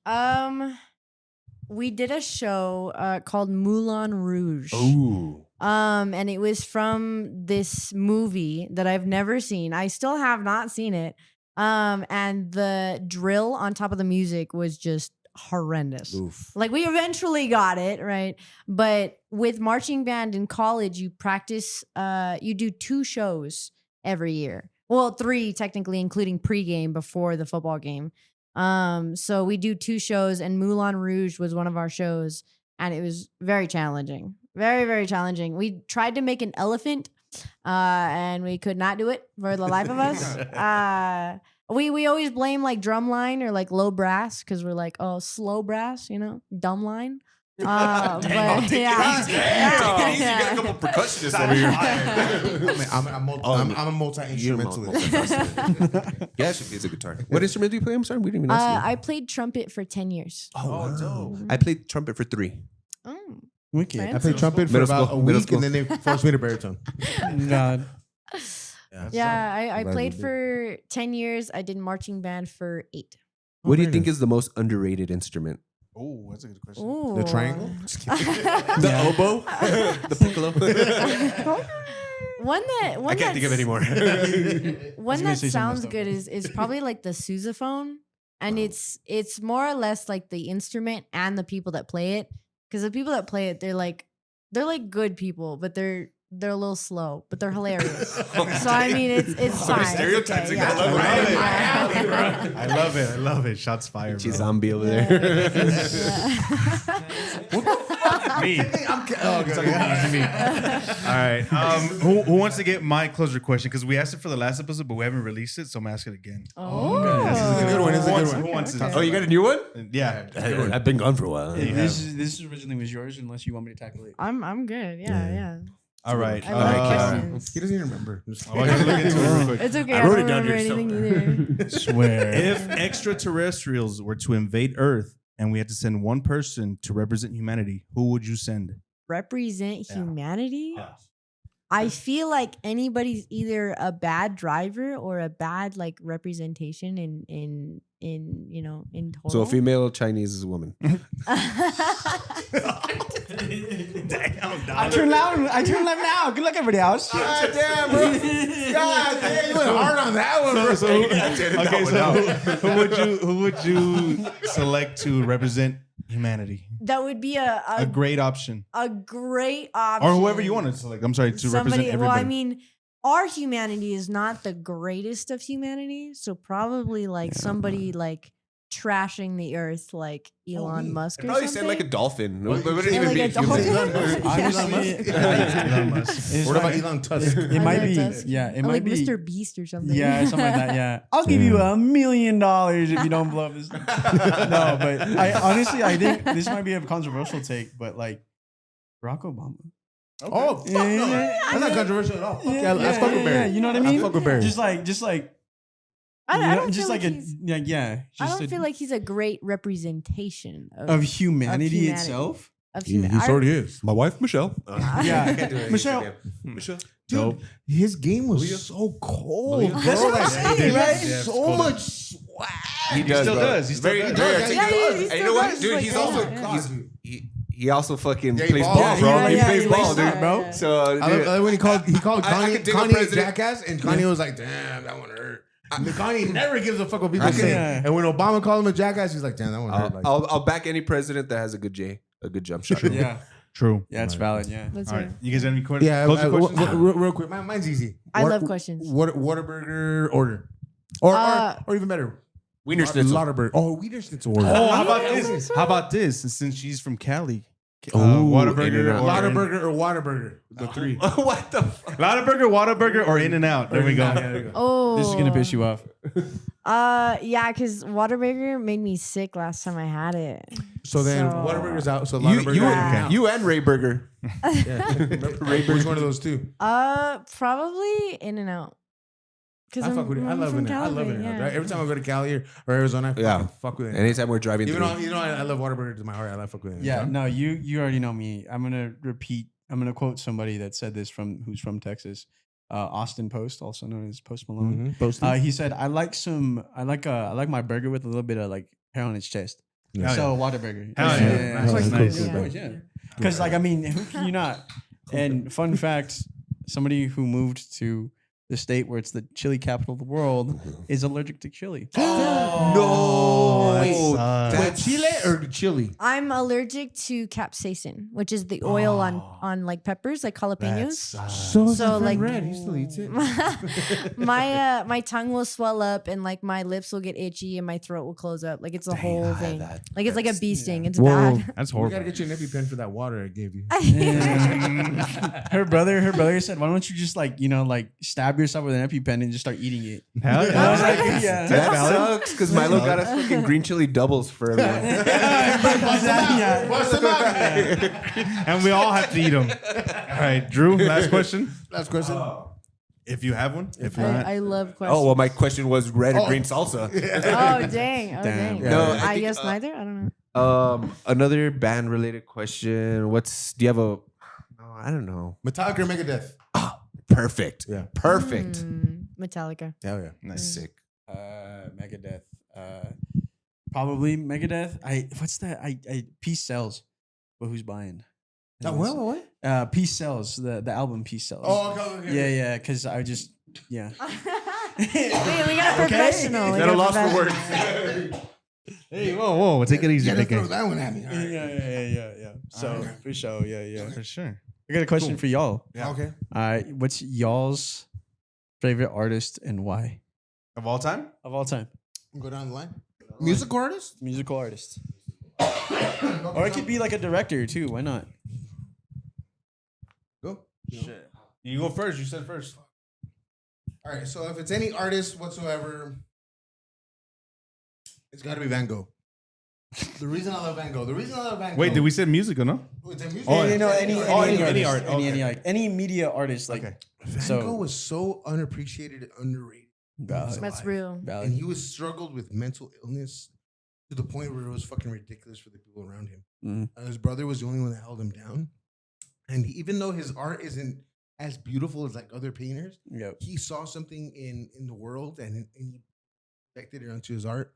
We did a show called Moulin Rouge. Ooh. And it was from this movie that I've never seen. I still have not seen it. And the drill on top of the music was just horrendous. Oof. Like we eventually got it, right? But with marching band in college, you practice you do 2 shows every year. Well, 3 technically, including pregame before the football game. So we do 2 shows, and Moulin Rouge was one of our shows, and it was very challenging. Very, very challenging. We tried to make an elephant, and we could not do it for the life of us. We always blame like drumline or like low brass because we're like, oh, slow brass, you know, dumb line. But yeah. You got a couple percussionists over here. I'm a multi-instrumentalist. Yeah, she plays a guitar. What instrument do you play? I'm sorry, we didn't even ask you. I played trumpet for 10 years. Oh, dope. I played trumpet for 3. Oh. wicked. I played trumpet for Middle about school. a Middle week, and then they forced me to baritone. God. Yeah, I Glad played you did. for 10 years. I did marching band for 8. What do you very think nice. is the most underrated instrument? Oh, Oh, that's a good question. Ooh. The triangle? The oboe, the piccolo. One I can't think of any more. One gonna that say something sounds messed up. good is probably like the sousaphone, and it's more or less like the instrument and the people that play it. Because the people that play it, they're like good people, but they're a little slow, but they're hilarious. So I mean, it's fine. It's stereotyping. okay, I love it. I love it. Shots fired. She's bro. zombie over Yeah. there. Me. Okay. All right. Who wants to get my closer question? Because we asked it for the last episode, but we haven't released it, so I'm asking it again. Oh, This is a good one. This is a good Who one. wants okay. to? Oh, you got a new one? Yeah. I've been gone for a while. Yeah. This originally was yours, unless you want me to tackle it. I'm good. Yeah. All right. I love Kiara. questions. He doesn't even remember. Oh, I gotta look into it real quick. It's okay. I I, wrote don't it down remember here anything either. Swear. If extraterrestrials were to invade Earth and we had to send one person to represent humanity, who would you send? Represent Yeah. humanity. Yeah. I feel like anybody's either a bad driver or a bad like representation in total. So a female Chinese is a woman. Damn, I turn left now. Good luck, everybody else. God damn, bro. God damn, you went hard on that one, bro. Who would you select to represent humanity? that would be A great option, a great option. or whoever you want to select. I'm sorry, to represent everybody. Well, I mean, our humanity is not the greatest of humanity, so probably like somebody like trashing the earth, like Elon Musk or Probably something. sound like a dolphin. Well, It wouldn't yeah, even like be a a human. dolphin. Honestly, Elon Musk. it's What about like- Elon Tusk? It I might like be. Tusk. Yeah, it Or might like be. Mr. Beast or something. Yeah, something like that. Yeah, I'll give you $1 million if you don't blow up this. No, but I think this might be a controversial take, but like Barack Obama. Oh, fuck no. That's not controversial at all. Fuck yeah, I fuck with yeah, Barry. you know what I mean? I fuck with Barry. Just like, I you know, don't just feel like like a he's, yeah. I Just don't feel like he's a great representation of humanity itself. Of He humanity. sort of is. My wife, Michelle. Yeah. I can't do it. Michelle. Michelle. Dude, his game was so cold, bro. That's what I'm Like, saying, he right? has so much swag. He does, still bro. does. He still Very, does. very Yeah, articulate. he And you still know what, does. dude? Like, He's yeah, also yeah. he also fucking Yeah, he plays balls. ball, bro. Yeah, He yeah, plays he ball, plays dude. ball, bro. So I love when he called I Kanye, could take a Kanye a president. jackass, and Kanye was like, "Damn, that one hurt." Kanye never gives a fuck what people I can- say. yeah. And when Obama called him a jackass, he's like, "Damn, that one hurt." Like, I'll back any president that has a good jump shot. Yeah, True. yeah, it's valid. Yeah. That's All right. right. You guys have any questions? yeah, Closer questions? real quick. Mine's easy. I love questions. Whataburger order, or even better, Wiener Schnitzel. Lauterburger. Oh, Wiener Schnitzel order. Oh, how about this? How about this? Since she's from Cali, Ooh, Whataburger, In-N-Out. or Lauterburger or Whataburger. The three. What the fuck? Whataburger, or In-N-Out. There we go. Yeah, there you go. Oh, This is gonna piss you off. Yeah, because Whataburger made me sick last time I had it. So then So- Whataburger's out. So You, Lauterburger. Yeah. you and Ray Burger. Which one of those two? Probably In-N-Out. I fuck with it. I love it. I love it. Yeah. Every time I go to Cali or Arizona, I fucking fuck with it. Anytime we're driving Even through. though I love Whataburger to my heart. I fuck with it. Yeah, no, you already know me. I'm gonna quote somebody that said this who's from Texas. Austin Post, also known as Post Malone. He said, I like my burger with a little bit of like hair on its chest. Yeah. So Whataburger. Hell yeah. Of course, Nice. yeah. Of course, yeah. Because like I mean, who can you not? And fun fact, somebody who moved to the state where it's the chili capital of the world is allergic to chili. No. Wait, Chile or chili? I'm allergic to capsaicin, which is the oil on like peppers, like jalapenos. So like red. He still eats it. my tongue will swell up and like my lips will get itchy and my throat will close up. Like it's a whole thing. Like it's like a bee sting. It's bad. That's We gotta horrible. get you an EpiPen for that water I gave you. Her brother said, why don't you just like stab yourself with an EpiPen and just start eating it? Hell And I was yeah. like, yeah. That sucks because Milo got us fucking green chili doubles for everyone. Yeah. What's the matter? And we all have to eat them. All right, Drew, last question. Last question. If you have one. If not, I love questions. Oh, well, my question was red or green salsa. Oh dang. Oh dang. Yeah. No, I I think, guess neither. I don't know. Another band related question. Do you have a, no, I don't know. Metallica or Megadeth? Perfect. Yeah. Perfect. Metallica. Hell yeah. nice. Sick. Megadeth. Probably Megadeth. What's that? Peace sells, but who's buying? What? Peace sells. The album Peace sells. Oh, okay. Yeah. Because I just Wait, we got a professional. We Got a got loss for professional. words. Hey, whoa, take it easy. Yeah, Take throw it. that one at me. All right. Yeah. So for sure, yeah. For sure. I got a question for y'all. Yeah. Okay. All right, what's y'all's favorite artist and why Of all time? of all time? Go down the line. Musical artist? Musical artist, or it could be like a director too. Why not? Go. You go first. You said first. All right. So if it's any artist whatsoever, it's got to be Van Gogh. The reason I love Van Gogh. Wait, did we say music or no? It's a music. Oh, Any any artist, art. any media artist. Like Okay. Van So- Gogh was so unappreciated and underrated. valid, That's real. And valid. he was struggled with mental illness to the point where it was fucking ridiculous for the people around him. Mhm. His brother was the only one that held him down. And even though his art isn't as beautiful as like other painters, Yep. he saw something in the world and he projected it onto his art,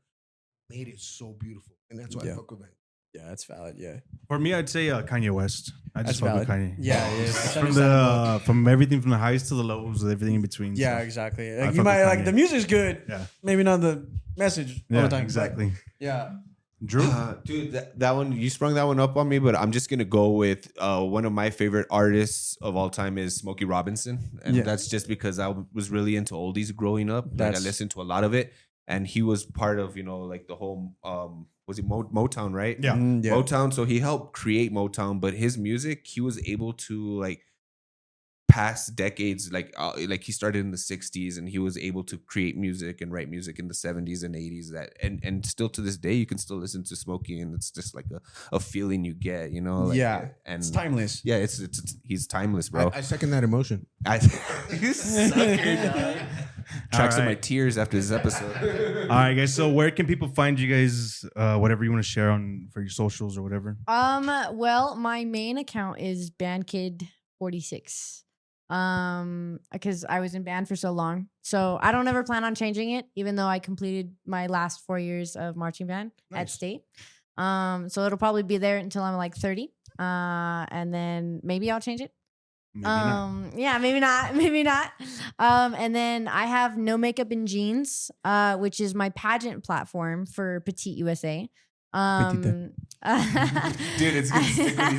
made it so beautiful. And that's why I Yeah. fuck with Van Gogh. Yeah, that's valid. Yeah, For me, I'd say Kanye West. I that's just fuck with valid. Kanye. Yeah. That's From understandable. from everything from the highs to the lows, everything in between. Yeah, so. exactly. I Like you fuck might with like Kanye. the music's good. Yeah. Maybe not the message all Yeah, the time. but exactly. Yeah. Drew? Dude, that one, you sprung that one up on me, but I'm just gonna go with one of my favorite artists of all time is Smokey Robinson, and Yeah. that's just because I was really into oldies growing up. Like I That's- listened to a lot of it, and he was part of like the whole was it Motown, right? Yeah. Yeah. Motown. So he helped create Motown, but his music, he was able to like past decades, like he started in the 60s and he was able to create music and write music in the 70s and 80s that and still to this day you can still listen to Smokey and it's just like a feeling you get, like, Yeah. and It's timeless. yeah, it's he's timeless, bro. I second that emotion. You sucker, dog. Track some of my Alright. tears after this episode. All right, guys. So where can people find you guys? Whatever you want to share on for your socials or whatever. Well, my main account is bandkid46. Because I was in band for so long. So I don't ever plan on changing it, even though I completed my last 4 years of marching band at Nice. state. So it'll probably be there until I'm like 30. And then maybe I'll change it. Maybe not. Yeah, maybe not. And then I have No Makeup and Jeans, which is my pageant platform for Petite USA. Dude, it's gonna stick with you.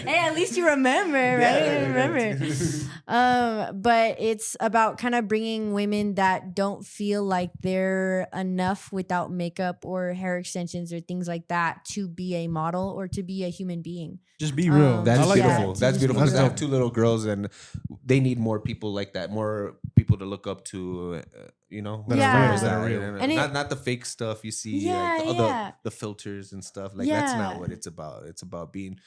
Hey, at least you remember, right? Yeah, You remember. But it's about kind of bringing women that don't feel like they're enough without makeup or hair extensions or things like that to be a model or to be a human being. Just be real. That's I like beautiful. that. That's beautiful. That's Because I have dope. 2 little girls, and they need more people like that. More people to look up to. That are real, that are real. And not the fake stuff you see. Yeah, like yeah. the filters and stuff. Like that's Yeah. not what it's about. It's about being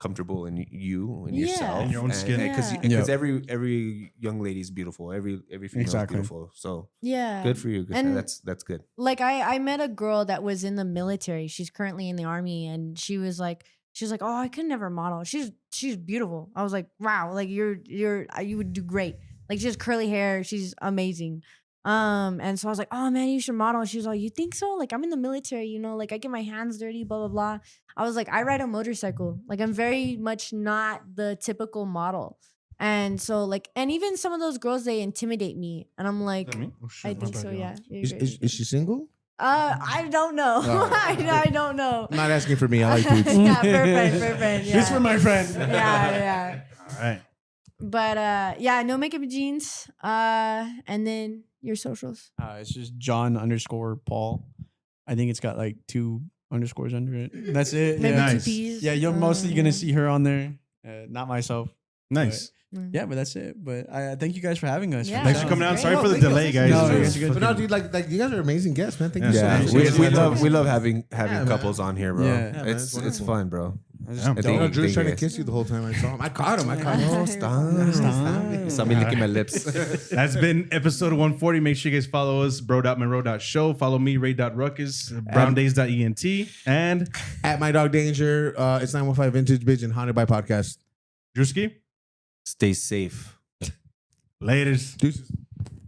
comfortable in you and Yeah. yourself, In your own skin. Because Yeah. every young lady is beautiful. Every female Exactly. is beautiful. So Yeah. good for you. And- That's good. Like I met a girl that was in the military. She's currently in the army, and she was like, oh, I could never model. She's beautiful. I was like, wow, like you would do great. Like she has curly hair. She's amazing. And so I was like, oh man, you should model. She was like, you think so? Like I'm in the military, like I get my hands dirty, blah blah blah. I was like, I ride a motorcycle. Like I'm very much not the typical model. And so like, and even some of those girls, they intimidate me, and I'm like, Oh, I think so, yeah. You're great. Is she single? I don't know. Oh. I don't know. I'm not asking for me. I like dudes. Yeah, perfect. Yeah. This for my friend. Yeah. All right. But yeah, No Makeup and Jeans. And then your socials. It's just John_Paul. I think it's got like 2 underscores under it. That's it. Maybe Yeah. Nice. 2 P's. Yeah, you're mostly gonna see her on there. Not myself. Nice. Yeah, but that's it. But I thank you guys for having us. Yeah. Thanks for Sounds coming out. great. Sorry Oh, for the thank you. delay, guys. No, It's you guys- But no, dude, like you guys are amazing guests, man. Thank you Yeah. so much. Yeah, we love having man. couples on here, bro. Yeah. Yeah, man, it's it's fun, bro. Yeah. I think- You know, Drew's think trying to yes. kiss you the whole time I saw him. I caught him. Oh, stop. Saw me licking my lips. That's been episode 140. Make sure you guys follow us, bro.monroe.show. Follow me, ray.ruckus, browndays.ent, and At My Dog Danger, it's 915 Vintage Bitch and Haunted by Podcast. Drewski. Stay safe. Laters. Deuces.